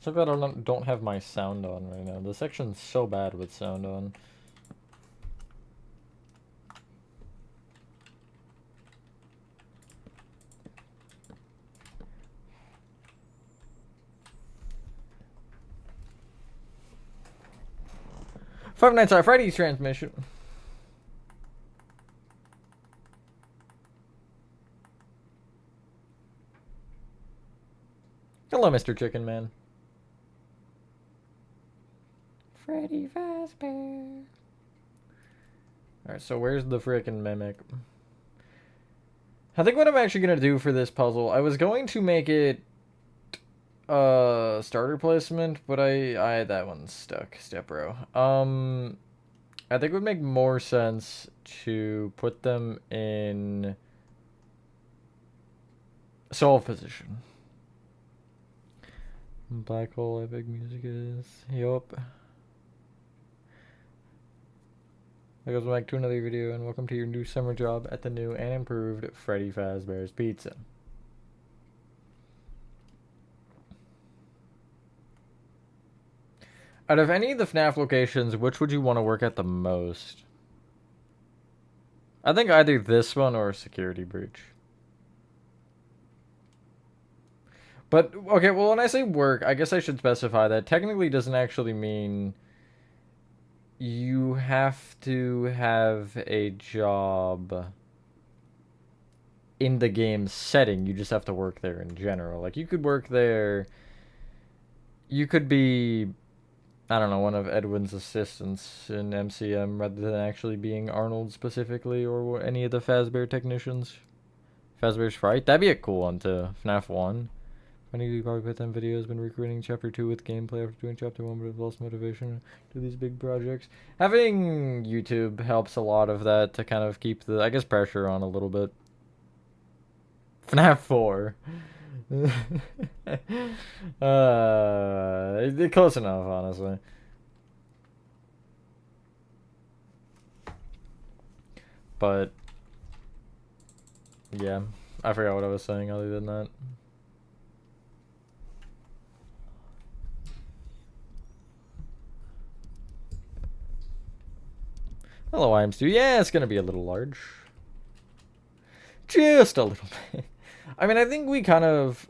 So glad I don't have my sound on right now. The section's so bad with sound on. Five Nights at Freddy's transmission. Hello, Mr. Chicken Man. Freddy Fazbear. Alright, so where's the frickin' mimic? I think what I'm actually gonna do for this puzzle, I was going to make it starter placement, but that one's stuck. Step row. I think it would make more sense to put them in solve position. Black hole epic music is. Yup. That goes back to another video, and welcome to your new summer job at the new and improved Freddy Fazbear's Pizza. Out of any of the FNAF locations, which would you want to work at the most? I think either this one or Security Breach. But, okay, well, when I say work, I guess I should specify that technically doesn't actually mean you have to have a job in the game setting. You just have to work there in general. Like, you could work there... You could be I don't know, one of Edwin's assistants in MCM rather than actually being Arnold specifically or any of the Fazbear technicians. Fazbear's Fright? That'd be a cool one too. FNAF 1. Funny you probably put them videos, been recruiting chapter 2 with gameplay after doing chapter 1, but have lost motivation to do these big projects. Having YouTube helps a lot of that to kind of keep the, I guess, pressure on a little bit. FNAF 4. Close enough, honestly. But, yeah, I forgot what I was saying other than that. Hello, I'm Stu. Yeah, it's gonna be a little large. Just a little bit. I mean, I think we kind of...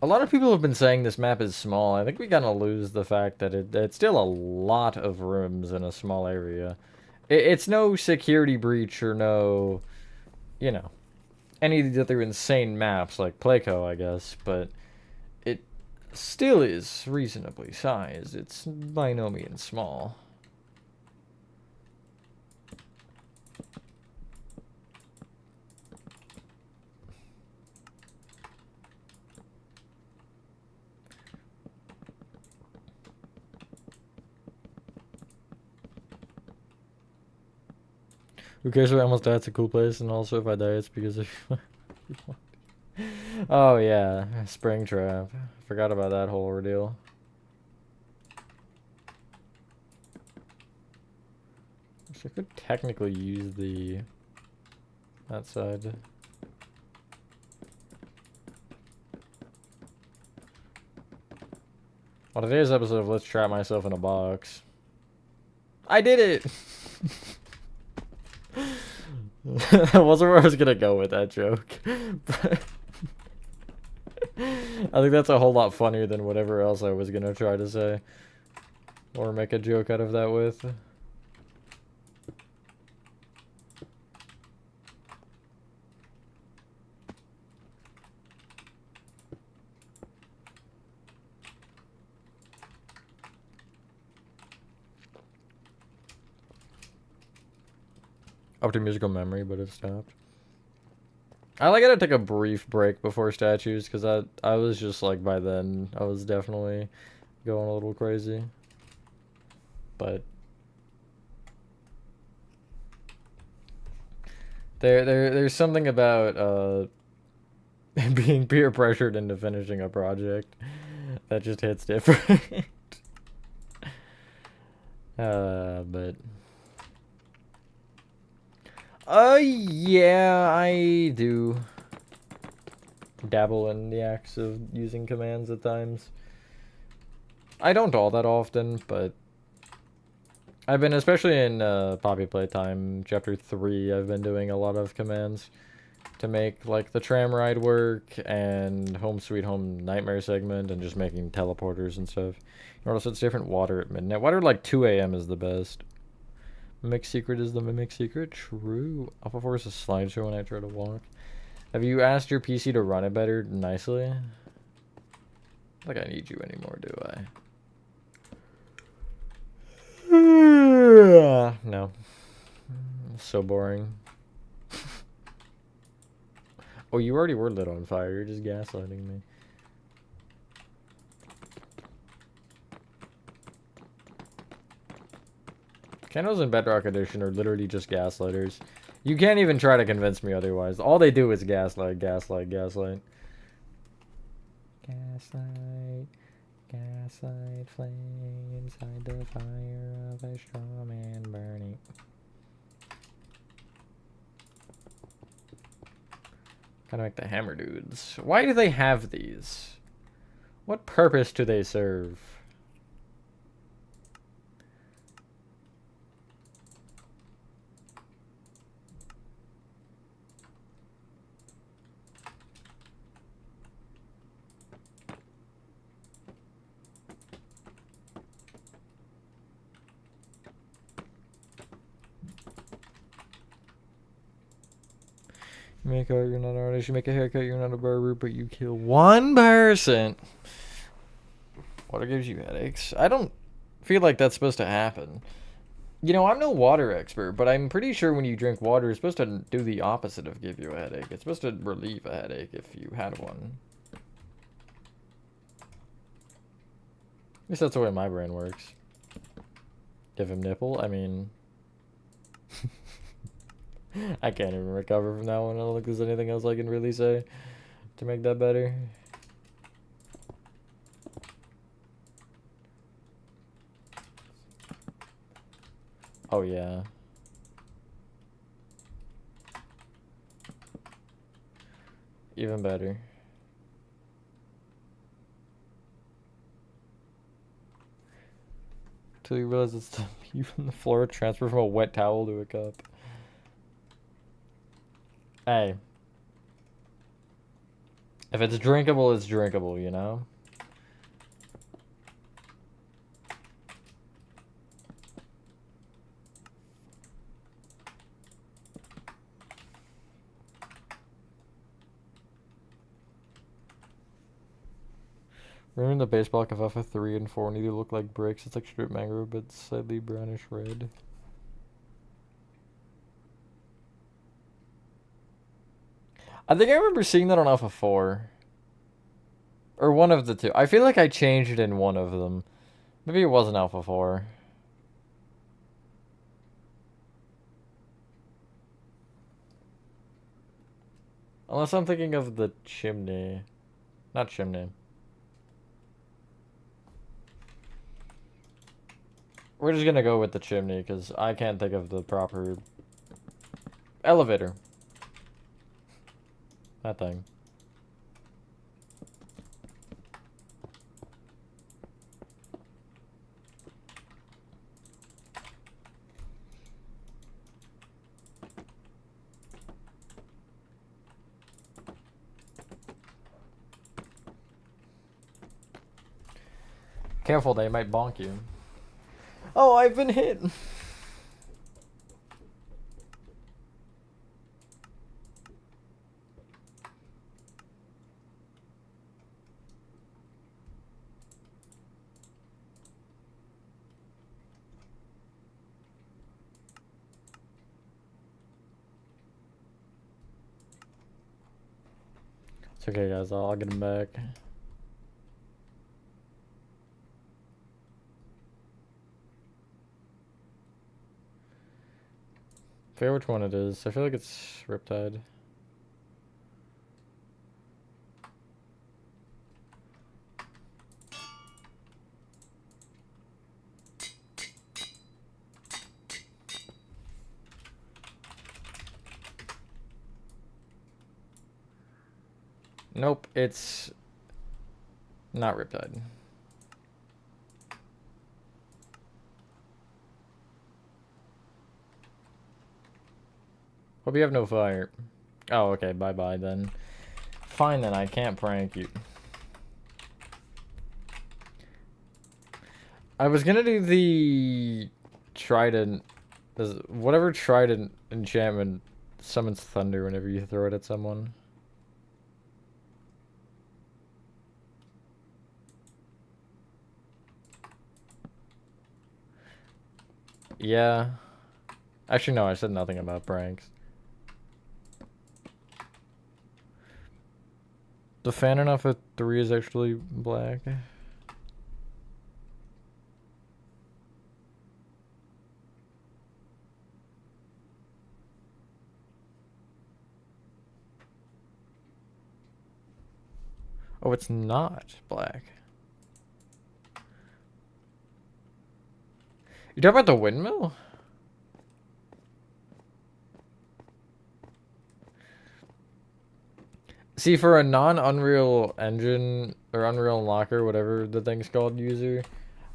A lot of people have been saying this map is small. I think we kind of lose the fact that it's still a lot of rooms in a small area. It's no security breach or no, you know, any of the other insane maps like Playco, I guess, but it still is reasonably sized. It's by no means small. Who cares if I almost die? It's a cool place, and also if I die, it's because of... Oh yeah, Springtrap. Forgot about that whole ordeal. I could technically use that side. Well, today's episode of Let's Trap Myself in a Box. I did it! That wasn't where I was gonna go with that joke. But I think that's a whole lot funnier than whatever else I was gonna try to say. Or make a joke out of that with. Up to musical memory, but it stopped. I gotta take a brief break before statues, because I was just like, by then, I was definitely going a little crazy. But there's something about being peer pressured into finishing a project that just hits different. But yeah, I do dabble in the acts of using commands at times. I don't all that often, but I've been, especially in Poppy Playtime Chapter 3, I've been doing a lot of commands to make, like, the tram ride work and Home Sweet Home Nightmare segment and just making teleporters and stuff. You notice it's different water at midnight. Water like 2 a.m. is the best. Mimic Secret is the Mimic Secret. True. Alpha Force is a slideshow when I try to walk. Have you asked your PC to run it better nicely? I don't think I need you anymore, do I? No. So boring. Oh, you already were lit on fire. You're just gaslighting me. Candles in Bedrock Edition are literally just gaslighters. You can't even try to convince me otherwise. All they do is gaslight, gaslight, gaslight. Gaslight, gaslight, flame inside the fire of a straw man burning. Gotta make the hammer dudes. Why do they have these? What purpose do they serve? Make out you're not an artist. You make a haircut, you're not a barber, but you kill one person. Water gives you headaches. I don't feel like that's supposed to happen. You know, I'm no water expert, but I'm pretty sure when you drink water, it's supposed to do the opposite of give you a headache. It's supposed to relieve a headache if you had one. At least that's the way my brain works. Give him nipple? I mean... I can't even recover from that one. I don't think there's anything else I can really say to make that better. Oh, yeah. Even better. Till you realize it's you from the floor, transfer from a wet towel to a cup. Hey. If it's drinkable, it's drinkable, you know? Remember the baseball Kafafa 3 and 4 need to look like bricks? It's like strip mango, but slightly brownish red. I think I remember seeing that on Alpha 4. Or one of the two. I feel like I changed it in one of them. Maybe it wasn't Alpha 4. Unless I'm thinking of the chimney. Not chimney. We're just gonna go with the chimney, because I can't think of the proper... Elevator. That thing. Careful, they might bonk you. Oh, I've been hit! It's okay, guys. I'll get him back. I forget which one it is. I feel like it's Riptide. Nope, it's not Riptide. Hope you have no fire. Oh, okay, bye-bye then. Fine then, I can't prank you. I was gonna do the Trident, whatever Trident enchantment summons thunder whenever you throw it at someone. Yeah. Actually, no, I said nothing about pranks. The fan enough at 3 is actually black. Oh, it's not black. You talking about the windmill? See, for a non-Unreal Engine or Unreal Locker, whatever the thing's called, user,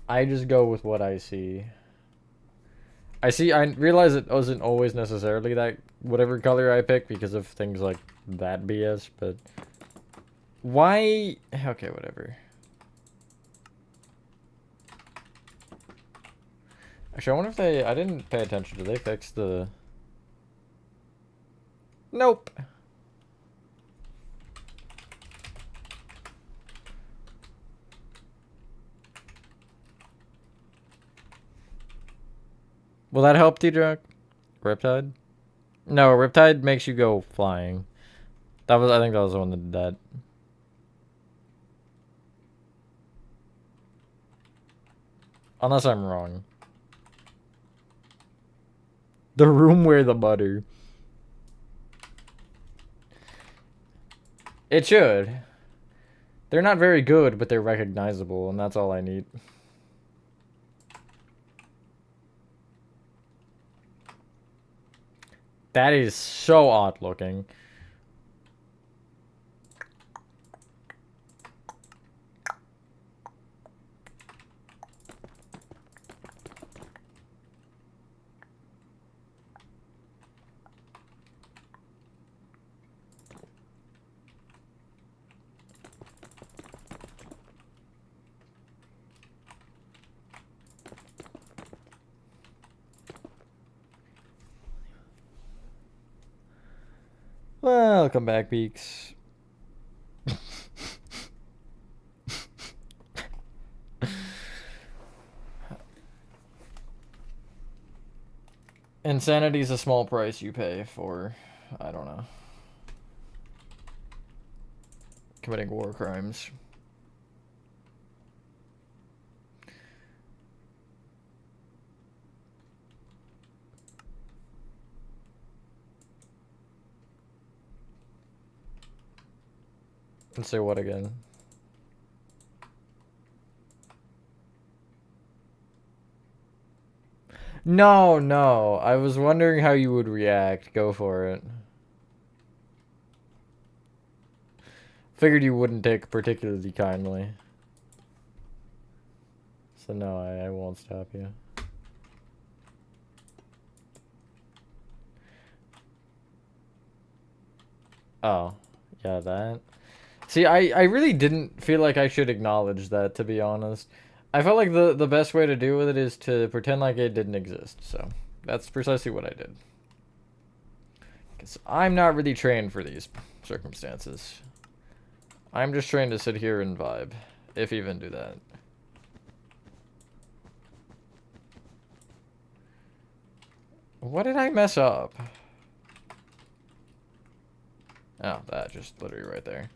I just go with what I see. I realize it wasn't always necessarily that whatever color I pick because of things like that BS, but why? Okay, whatever. Actually, I wonder if I didn't pay attention. Did they fix the... Nope. Will that help, T-Jack? Riptide? No, Riptide makes you go flying. I think that was the one that did that. Unless I'm wrong. The room where the butter. It should. They're not very good, but they're recognizable, and that's all I need. That is so odd looking. Welcome back, Beaks. Insanity's a small price you pay for, I don't know, committing war crimes. Let's say what again? No, no. I was wondering how you would react. Go for it. Figured you wouldn't take particularly kindly. So no, I won't stop you. Oh, yeah, that. See, I really didn't feel like I should acknowledge that, to be honest. I felt like the best way to deal with it is to pretend like it didn't exist, so that's precisely what I did. Because I'm not really trained for these circumstances. I'm just trained to sit here and vibe, if even do that. What did I mess up? Oh, that just literally right there.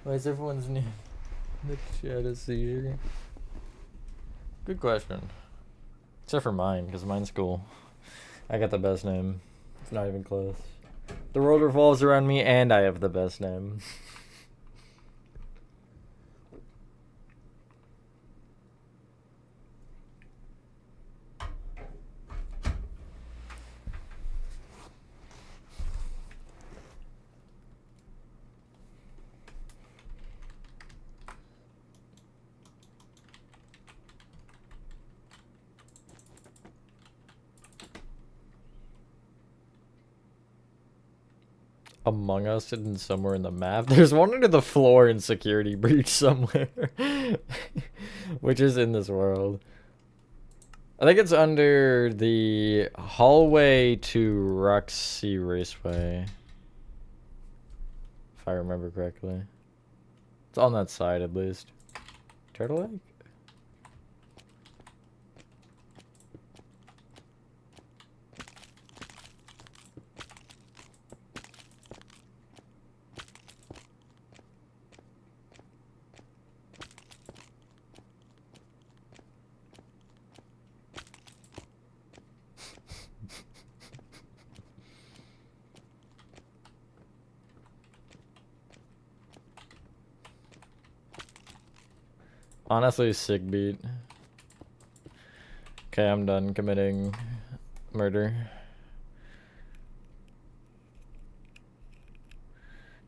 Why is everyone's name in the chat is here? Good question. Except for mine, because mine's cool. I got the best name. It's not even close. The world revolves around me, and I have the best name. Among Us hidden somewhere in the map. There's one under the floor in Security Breach somewhere. Which is in this world. I think it's under the hallway to Roxy Raceway. If I remember correctly. It's on that side at least. Turtle Lake? Honestly, sick beat. Okay, I'm done committing murder.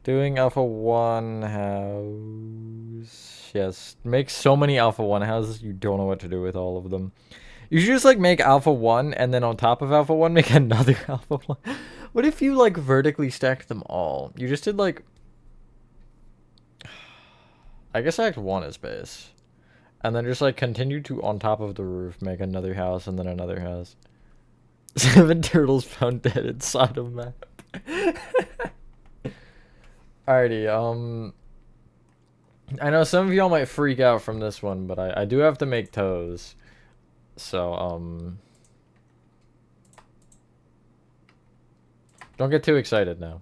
Doing Alpha 1 house. Yes, make so many Alpha 1 houses, you don't know what to do with all of them. You should just like make Alpha 1 and then on top of Alpha 1 make another Alpha 1. What if you like vertically stacked them all? You just did like... I guess Act 1 is base. And then just like continue to on top of the roof make another house and then another house. 7 turtles found dead inside a map. Alrighty, I know some of y'all might freak out from this one, but I do have to make toes. So, don't get too excited now.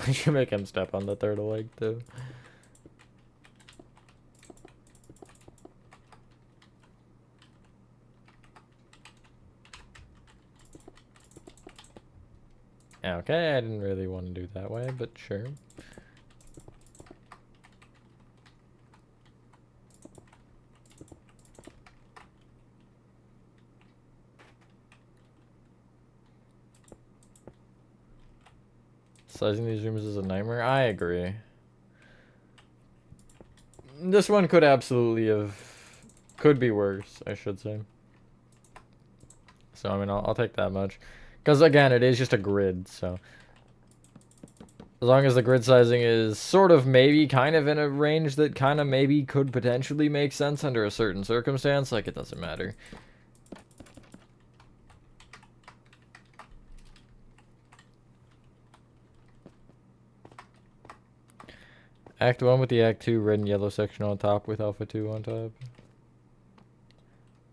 I should make him step on the turtle leg, too. Okay, I didn't really want to do that way, but sure. Sizing these rooms is a nightmare. I agree. This one could absolutely have... Could be worse, I should say. So, I mean, I'll take that much. Because, again, it is just a grid, so... As long as the grid sizing is sort of maybe kind of in a range that kind of maybe could potentially make sense under a certain circumstance, like, it doesn't matter. Act 1 with the Act 2 red and yellow section on top with Alpha 2 on top.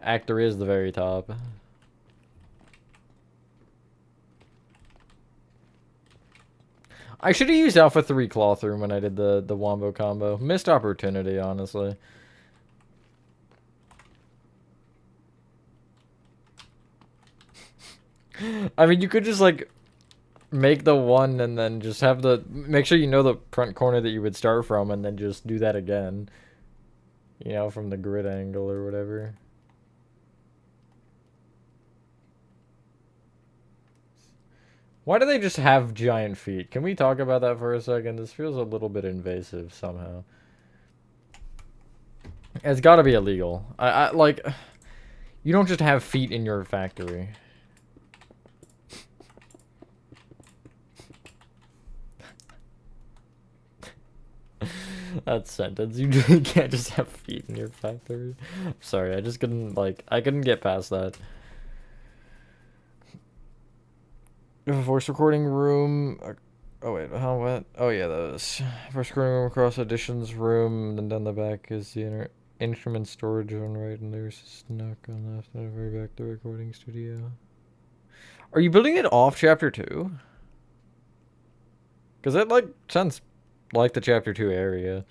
Act 3 is the very top. I should have used Alpha 3 Cloth Room when I did the Wombo combo. Missed opportunity, honestly. I mean, you could just, like, make the one and then just have the... Make sure you know the front corner that you would start from and then just do that again. You know, from the grid angle or whatever. Why do they just have giant feet? Can we talk about that for a second? This feels a little bit invasive somehow. It's gotta be illegal. I like... You don't just have feet in your factory. That sentence. You can't just have feet in your factory. Sorry, I just couldn't, like... I couldn't get past that. Voice recording room. Oh wait, how what? Oh yeah, those. Voice recording room across auditions room, then down the back is the instrument storage on right, and there's a snuck on left, and very back the recording studio. Are you building it off chapter 2? Because that like sounds like the chapter 2 area.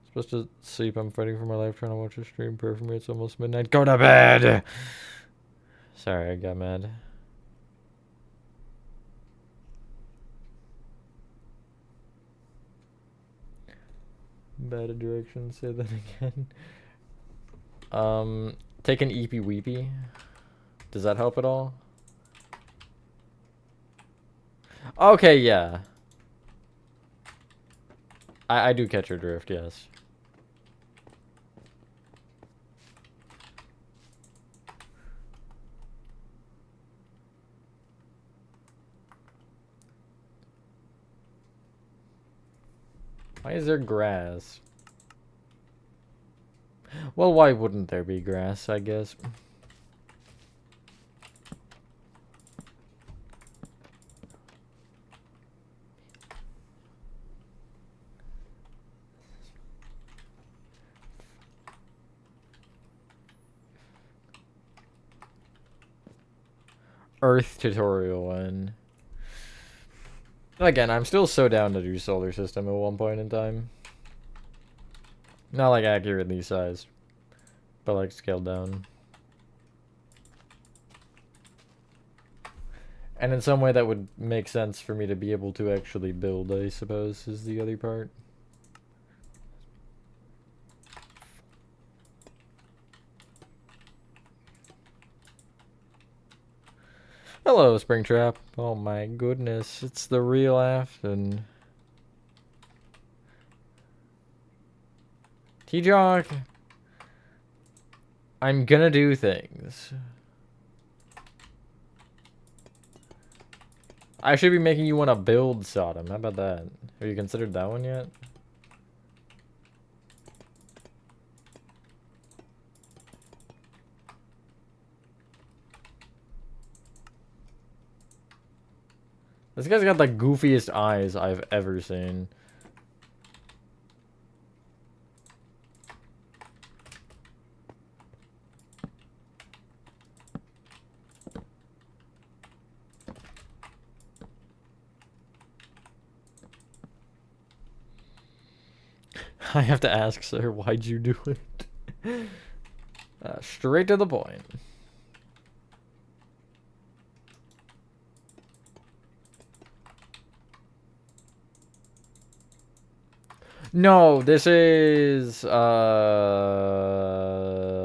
Supposed to sleep. I'm fighting for my life, trying to watch a stream. Pray for me. It's almost midnight. Go to bed. Sorry, I got mad. Bad direction, say that again. Take an eepy weepy. Does that help at all? Okay, yeah. I do catch your drift, yes. Why is there grass? Well, why wouldn't there be grass, I guess? Earth tutorial one. Again, I'm still so down to do solar system at one point in time. Not like accurately sized, but like scaled down. And in some way that would make sense for me to be able to actually build, I suppose, is the other part. Hello, Springtrap. Oh my goodness, it's the real Afton. T-Jock, I'm gonna do things. I should be making you want to build Sodom. How about that? Have you considered that one yet? This guy's got the goofiest eyes I've ever seen. I have to ask, sir, why'd you do it? Straight to the point. No, this is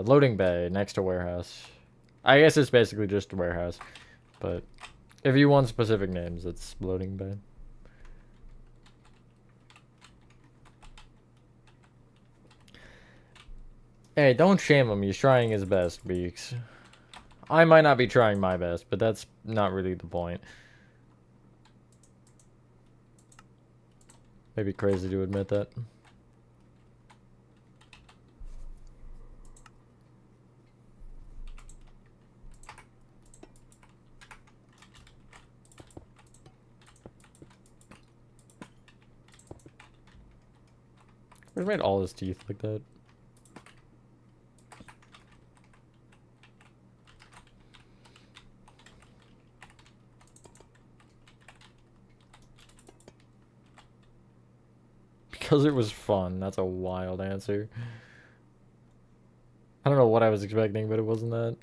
loading bay next to warehouse. I guess it's basically just a warehouse, but if you want specific names, it's loading bay. Hey, don't shame him. He's trying his best, Beaks. I might not be trying my best, but that's not really the point. Maybe crazy to admit that. Who's made all his teeth like that? Because it was fun. That's a wild answer. I don't know what I was expecting, but it wasn't that.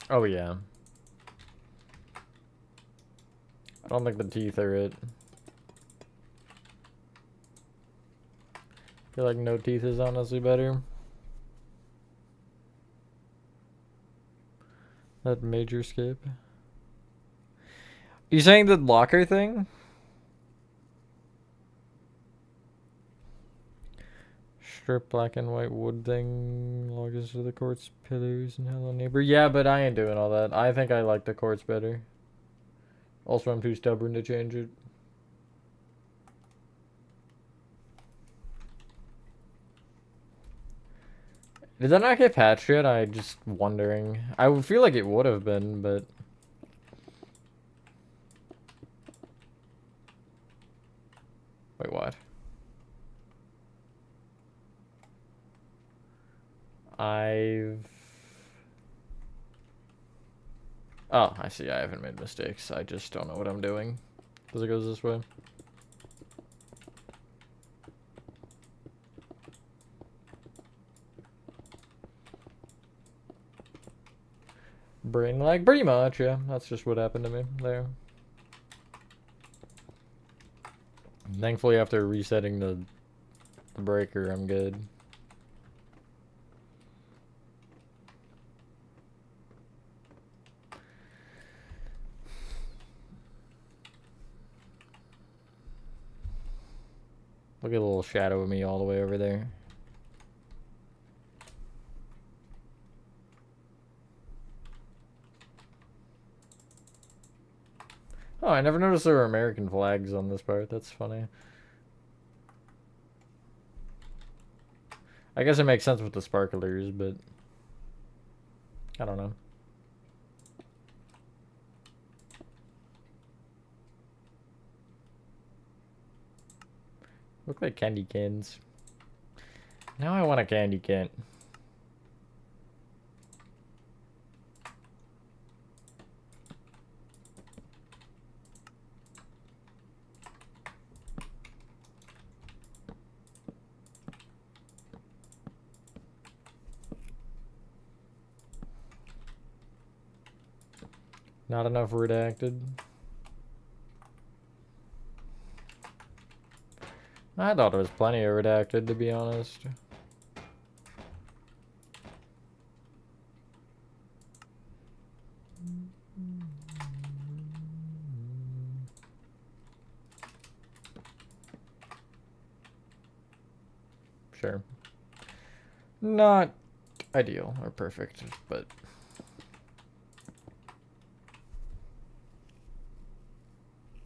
Oh, yeah. I don't think the teeth are it. I feel like no teeth is honestly better. That major skip. You saying the locker thing? Strip black and white wood thing. Logos to the quartz pillars and hello neighbor. Yeah, but I ain't doing all that. I think I like the quartz better. Also, I'm too stubborn to change it. Did that not get patched yet? I just wondering. I would feel like it would have been, but wait, what? Oh, I see. I haven't made mistakes. I just don't know what I'm doing. Because it goes this way. Brain lag? Pretty much, yeah. That's just what happened to me there. Thankfully, after resetting the breaker, I'm good. Look at a little shadow of me all the way over there. Oh, I never noticed there were American flags on this part. That's funny. I guess it makes sense with the sparklers, but I don't know. Look like candy cans. Now I want a candy can. Not enough redacted. I thought there was plenty of redacted, to be honest. Sure. Not ideal or perfect, but...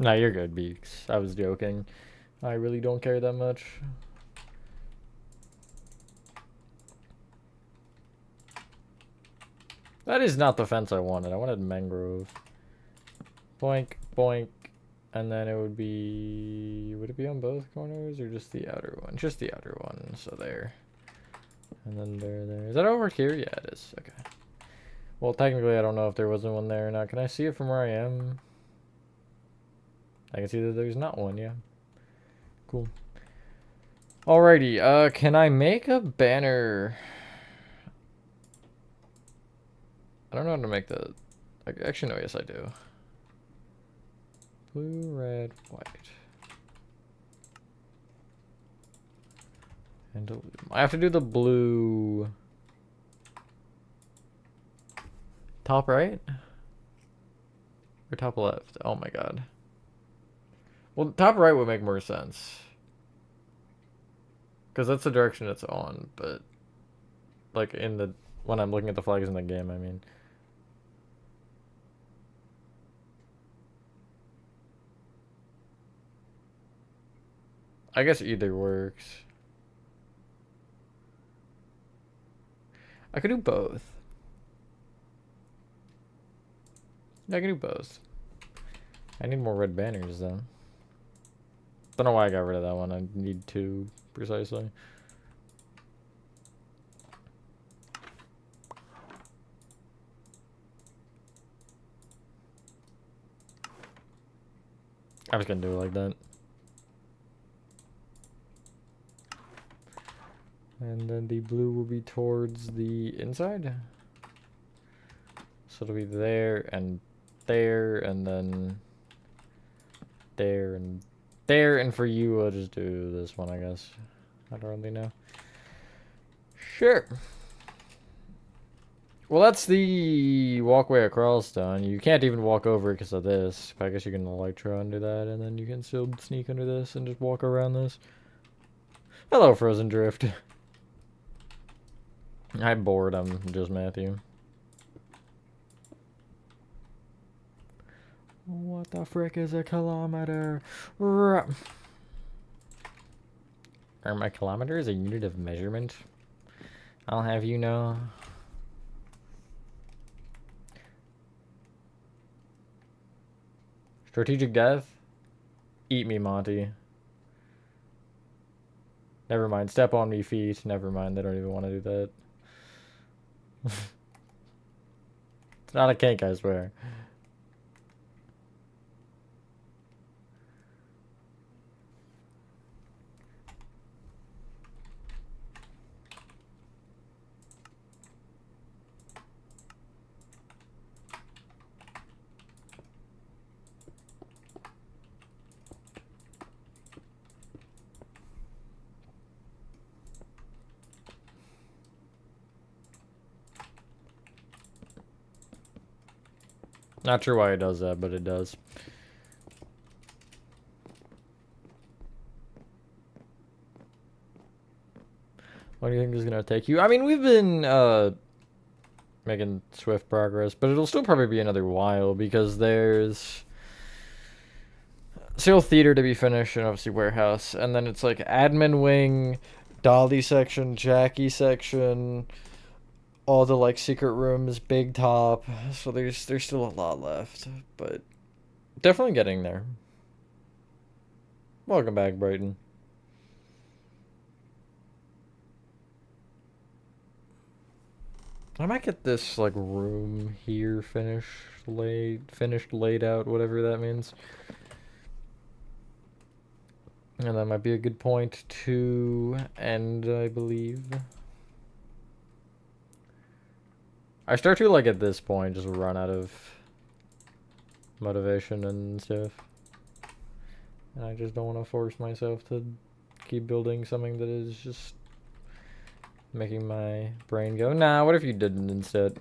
No, you're good, Beaks. I was joking. I really don't care that much. That is not the fence I wanted. I wanted mangrove. Boink, boink. And then it would be... Would it be on both corners or just the outer one? Just the outer one. So there. And then there. Is that over here? Yeah, it is. Okay. Well, technically, I don't know if there wasn't one there or not. Can I see it from where I am? I can see that there's not one, yeah. Cool. Alrighty, can I make a banner? I don't know how to make the... Actually, no, yes I do. Blue, red, white. And I have to do the blue... Top right? Or top left? Oh my god. Well, top right would make more sense. Because that's the direction it's on, but... Like, in the... When I'm looking at the flags in the game, I mean... I guess either works. I could do both. Yeah, I can do both. I need more red banners, though. Don't know why I got rid of that one. I need two, precisely. I'm just gonna do it like that. And then the blue will be towards the inside. So it'll be there, and then there, and there, and for you, I'll just do this one, I guess. I don't really know. Sure. Well, that's the walkway across done. You can't even walk over because of this. But I guess you can Elytra under that, and then you can still sneak under this and just walk around this. Hello, Frozen Drift. I'm bored. I'm just Matthew. What the frick is a kilometer? Are my kilometers a unit of measurement? I'll have you know. Strategic death? Eat me, Monty. Never mind. Step on me, feet. Never mind. They don't even want to do that. It's not a kink, I swear. Not sure why it does that, but it does. What do you think is gonna take you? I mean, we've been making swift progress, but it'll still probably be another while because there's still theater to be finished and obviously warehouse, and then it's like admin wing, Dolly section, Jackie section, all the like secret rooms, big top. So there's still a lot left, but definitely getting there. Welcome back, Brighton. I might get this like room here finished laid out, whatever that means. And that might be a good point to end, I believe. I start to, like, at this point, just run out of motivation and stuff. And I just don't want to force myself to keep building something that is just making my brain go, nah, what if you didn't instead?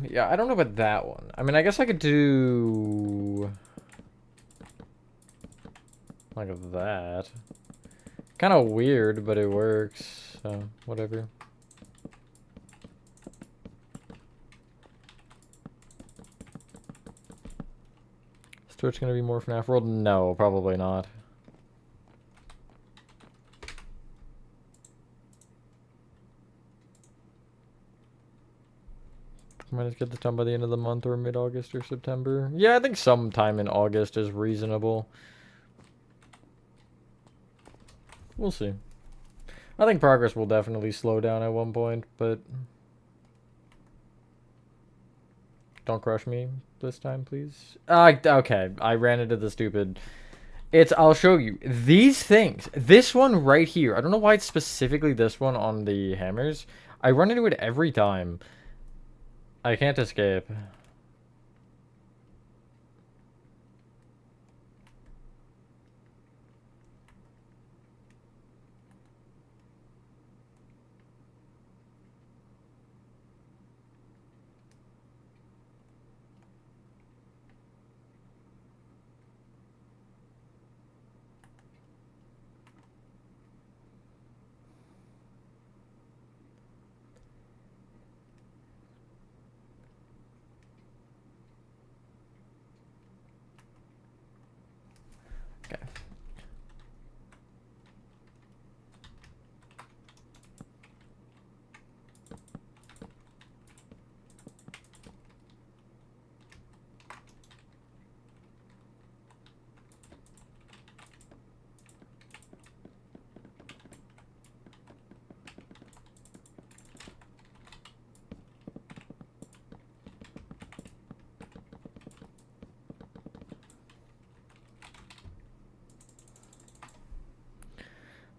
Yeah, I don't know about that one. I mean, I guess I could do like that. Kind of weird, but it works, so whatever. Is Twitch gonna be more FNAF World? No, probably not. Might get this done by the end of the month or mid-August or September. Yeah, I think sometime in August is reasonable. We'll see. I think progress will definitely slow down at one point, but don't crush me this time, please. Okay, I ran into the stupid... I'll show you. These things, this one right here, I don't know why it's specifically this one on the hammers. I run into it every time. I can't escape. Okay.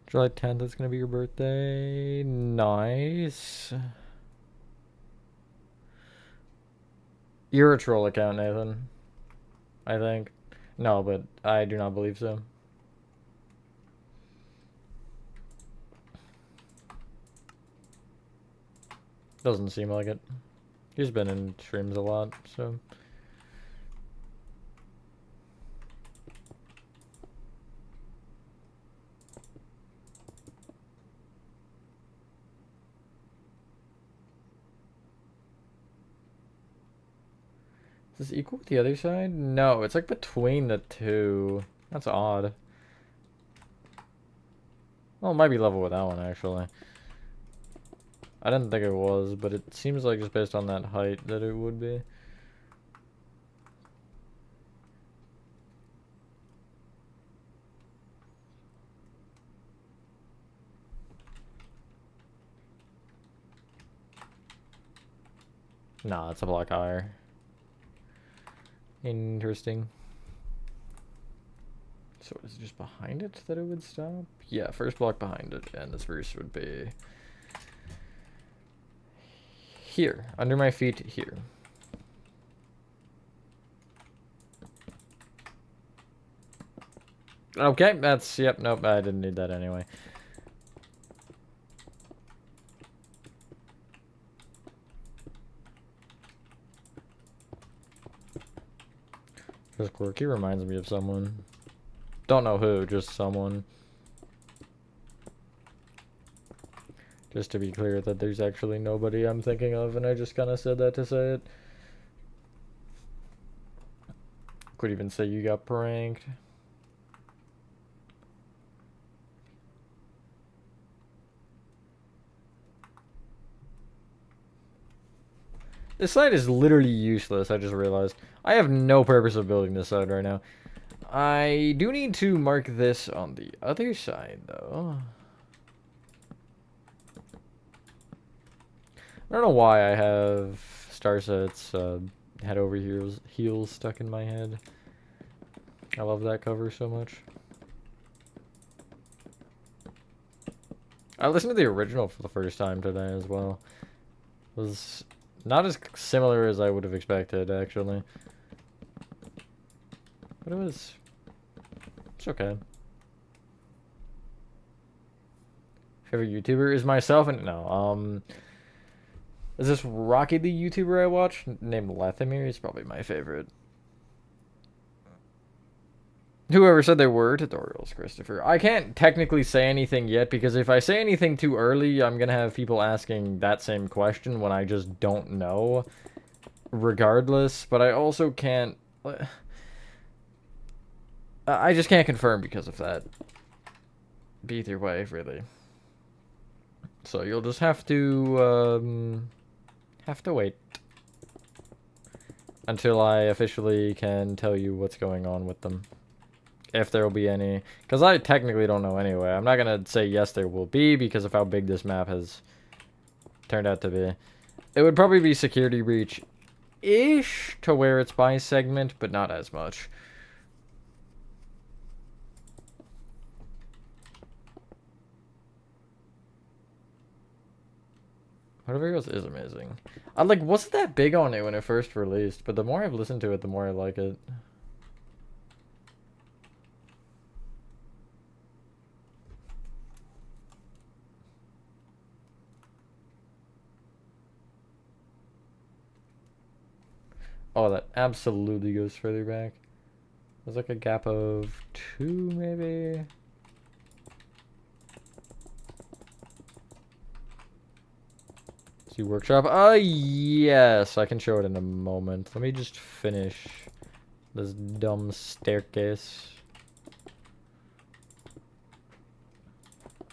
July 10th, that's gonna be your birthday. Nice. You're a troll account, Nathan. I think. No, but I do not believe so. Doesn't seem like it. He's been in streams a lot, so... Is this equal with the other side? No, it's like between the two. That's odd. Well, it might be level with that one, actually. I didn't think it was, but it seems like just based on that height that it would be. Nah, it's a block higher. Interesting. So is it just behind it that it would stop? Yeah, first block behind it, and this verse would be here, under my feet here. Okay, that's, yep, nope, I didn't need that anyway. This quirky reminds me of someone. Don't know who, just someone. Just to be clear that there's actually nobody I'm thinking of, and I just kind of said that to say it. Could even say you got pranked. This side is literally useless, I just realized. I have no purpose of building this side right now. I do need to mark this on the other side, though. I don't know why I have Starset's head over heels stuck in my head. I love that cover so much. I listened to the original for the first time today as well. Was not as similar as I would have expected, actually. But it's okay. Favorite YouTuber is myself, and no, is this Rocky the YouTuber I watch named Lethemir? He's probably my favorite. Whoever said there were tutorials, Christopher. I can't technically say anything yet because if I say anything too early, I'm gonna have people asking that same question when I just don't know. Regardless, but I also can't. I just can't confirm because of that. Be either way, really. So you'll just have to wait until I officially can tell you what's going on with them. If there will be any, because I technically don't know anyway. I'm not gonna say yes there will be because of how big this map has turned out to be. It would probably be security breach-ish to where it's by segment, but not as much. Whatever Heroes is amazing. I wasn't that big on it when it first released, but the more I've listened to it, the more I like it. Oh, that absolutely goes further back. There's like a gap of 2, maybe? See workshop? Yes, I can show it in a moment. Let me just finish this dumb staircase.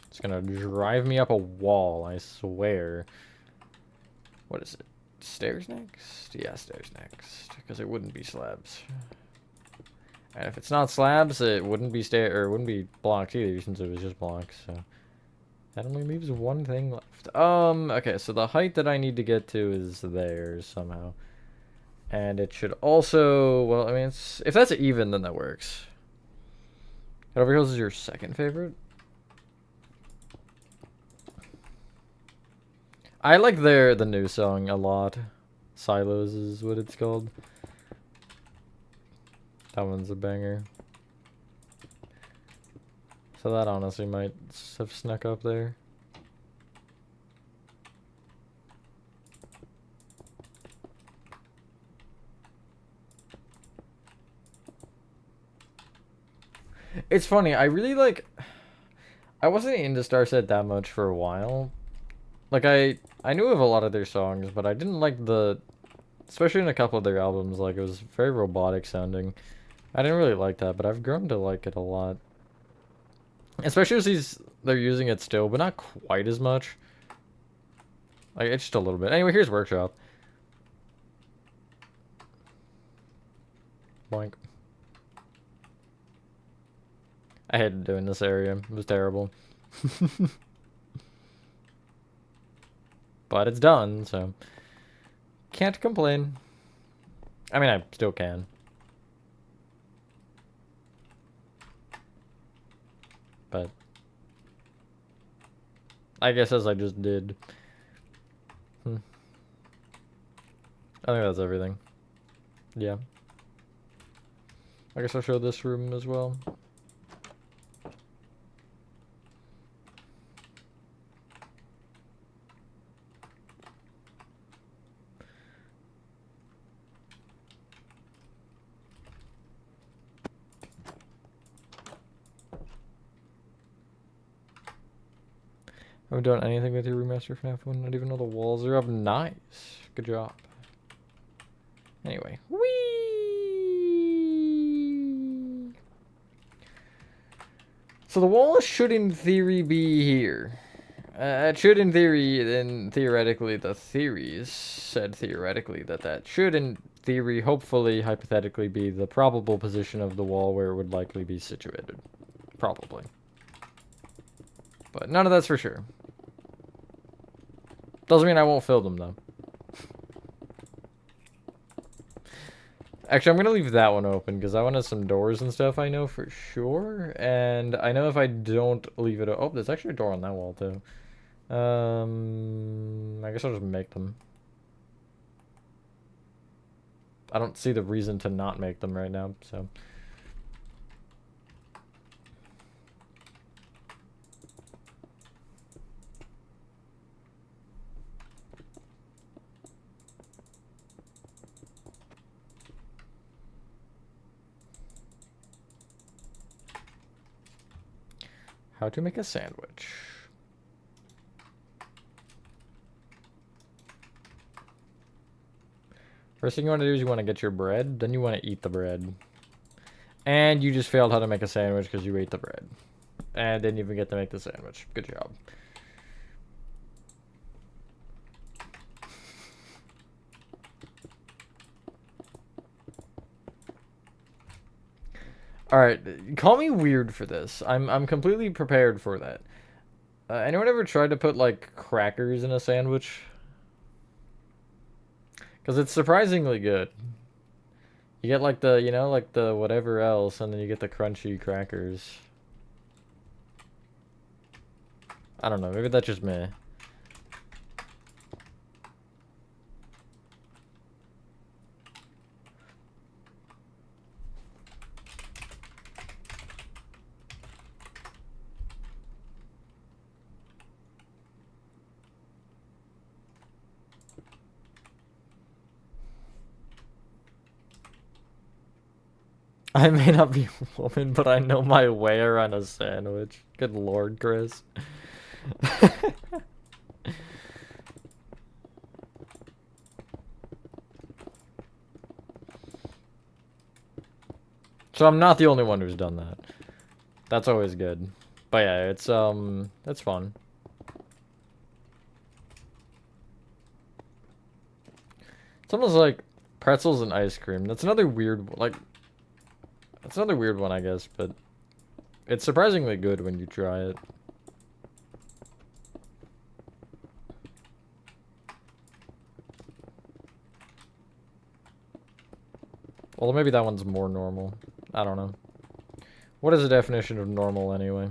It's gonna drive me up a wall, I swear. What is it? Stairs next? Yeah, stairs next. Because it wouldn't be slabs. And if it's not slabs, it wouldn't be it wouldn't be blocks either, since it was just blocks, so. That only leaves one thing left. Okay, so the height that I need to get to is there somehow. And it should also, well, I mean, if that's even, then that works. Over Hills is your second favorite? I like the new song a lot. Silos is what it's called. That one's a banger. So that honestly might have snuck up there. It's funny, I really I wasn't into Starset that much for a while. Like, I knew of a lot of their songs, but I didn't like especially in a couple of their albums, like, it was very robotic sounding. I didn't really like that, but I've grown to like it a lot. Especially as they're using it still, but not quite as much. Like, it's just a little bit. Anyway, here's Workshop. Boink. I hated doing this area. It was terrible. But it's done, so can't complain. I mean, I still can. But I guess as I just did. I think that's everything. Yeah. I guess I'll show this room as well. Haven't done anything with your remaster FNAF 1, not even know the walls are up. Nice. Good job. Anyway. Whee! So the wall should in theory be here. It should in theory, then theoretically, the theories said theoretically that should in theory, hopefully, hypothetically be the probable position of the wall where it would likely be situated. Probably. But none of that's for sure. Doesn't mean I won't fill them, though. Actually, I'm going to leave that one open, because I wanted some doors and stuff, I know for sure. And I know if I don't leave it... Oh, there's actually a door on that wall, too. I guess I'll just make them. I don't see the reason to not make them right now, so. How to make a sandwich. First thing you want to do is you want to get your bread, then you want to eat the bread. And you just failed how to make a sandwich because you ate the bread. And didn't even get to make the sandwich. Good job. Alright, call me weird for this. I'm completely prepared for that. Anyone ever tried to put, like, crackers in a sandwich? Because it's surprisingly good. You get, like, the, you know, like the whatever else, and then you get the crunchy crackers. I don't know, maybe that's just me. I may not be a woman, but I know my way around a sandwich. Good lord, Chris. So I'm not the only one who's done that. That's always good. But yeah, it's that's fun. It's almost like pretzels and ice cream. That's another weird, like, that's another weird one, I guess, but it's surprisingly good when you try it. Well, maybe that one's more normal. I don't know. What is the definition of normal anyway?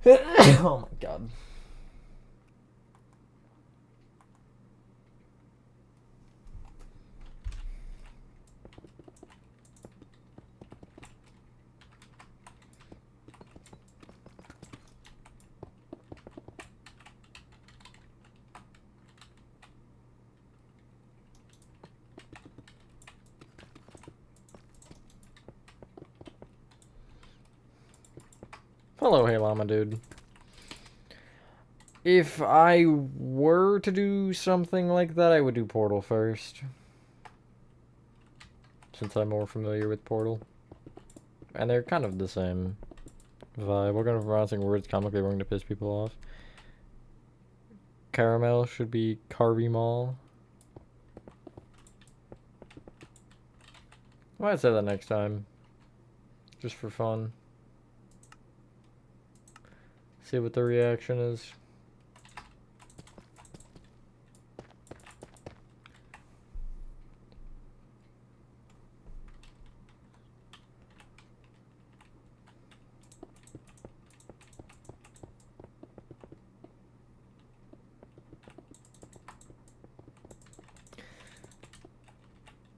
Oh my god. Hello, hey llama dude. If I were to do something like that, I would do Portal first. Since I'm more familiar with Portal. And they're kind of the same vibe. What kind of pronouncing words comically wrong to piss people off? Caramel should be Carby-Mall. I might say that next time. Just for fun. See what the reaction is.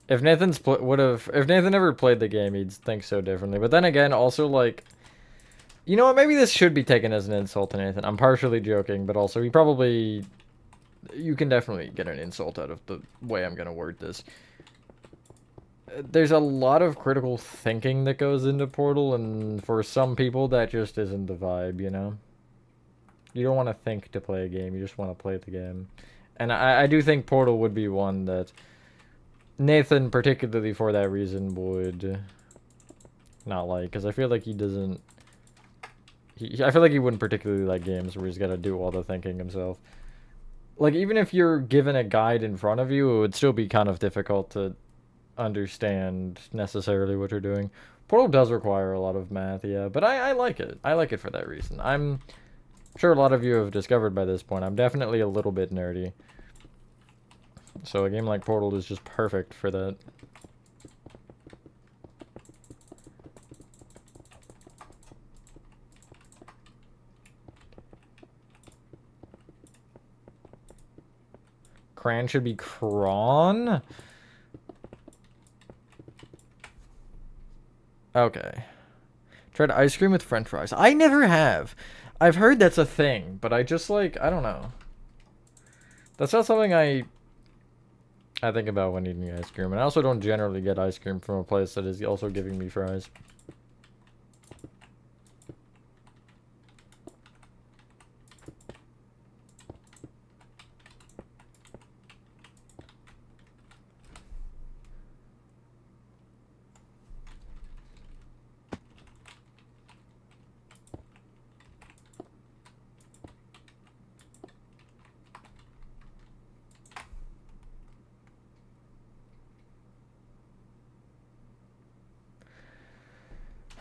If Nathan's if Nathan ever played the game, he'd think so differently. But then again, also like, you know what? Maybe this should be taken as an insult to Nathan. I'm partially joking, but also you can definitely get an insult out of the way I'm gonna word this. there's a lot of critical thinking that goes into Portal, and for some people that just isn't the vibe, you know? You don't want to think to play a game, you just want to play the game. And I do think Portal would be one that Nathan, particularly for that reason, would not like, because I feel like he doesn't... I feel like he wouldn't particularly like games where he's got to do all the thinking himself. Like, even if you're given a guide in front of you, it would still be kind of difficult to understand necessarily what you're doing. Portal does require a lot of math, yeah, but I like it. I like it for that reason. I'm sure a lot of you have discovered by this point, I'm definitely a little bit nerdy. So a game like Portal is just perfect for that. Cran should be Cron? Okay. Tried ice cream with french fries. I never have. I've heard that's a thing, but I just like, I don't know. That's not something I think about when eating ice cream. And I also don't generally get ice cream from a place that is also giving me fries.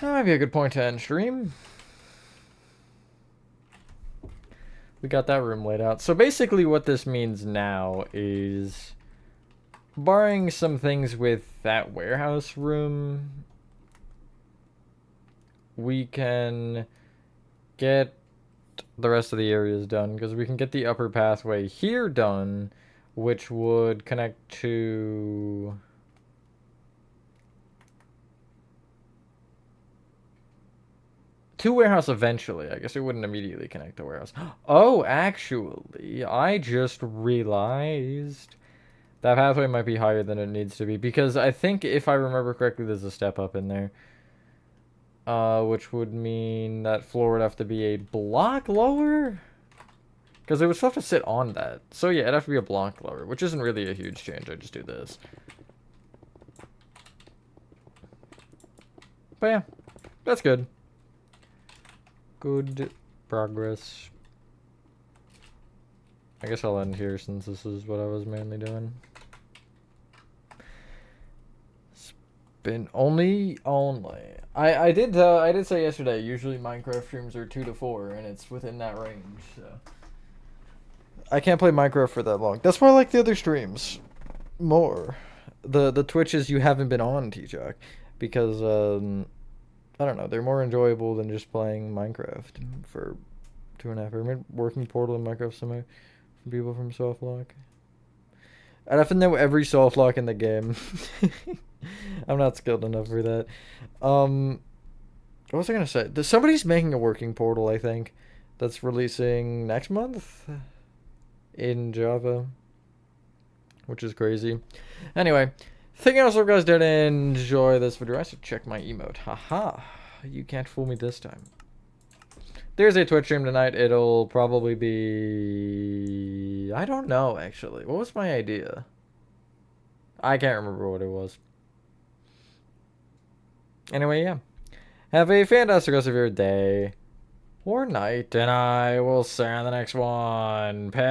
That might be a good point to end stream. We got that room laid out. So basically what this means now is, barring some things with that warehouse room, we can get the rest of the areas done, because we can get the upper pathway here done, which would connect to... warehouse eventually. I guess it wouldn't immediately connect to warehouse. Oh, actually, I just realized that pathway might be higher than it needs to be, because I think, if I remember correctly, there's a step up in there. Which would mean that floor would have to be a block lower? Because it would still have to sit on that. So yeah, it'd have to be a block lower, which isn't really a huge change. I just do this. But yeah, that's good. Good progress. I guess I'll end here since this is what I was mainly doing. Been only. I did say yesterday, usually Minecraft streams are 2 to 4, and it's within that range, so I can't play Minecraft for that long. That's why I like the other streams more. The Twitches you haven't been on, T-Jock, because I don't know, they're more enjoyable than just playing Minecraft for 2.5 hours. I mean, working Portal and Minecraft somehow from people from Softlock. I'd have to know every Softlock in the game. I'm not skilled enough for that. What was I gonna say? Somebody's making a working Portal, I think, that's releasing next month in Java, which is crazy. Anyway, thank you all so much, guys did enjoy this video. I should check my emote. Haha, you can't fool me this time. There's a Twitch stream tonight. It'll probably be... I don't know, actually. What was my idea? I can't remember what it was. Anyway, yeah. Have a fantastic rest of your day or night, and I will see you on the next one. Peace.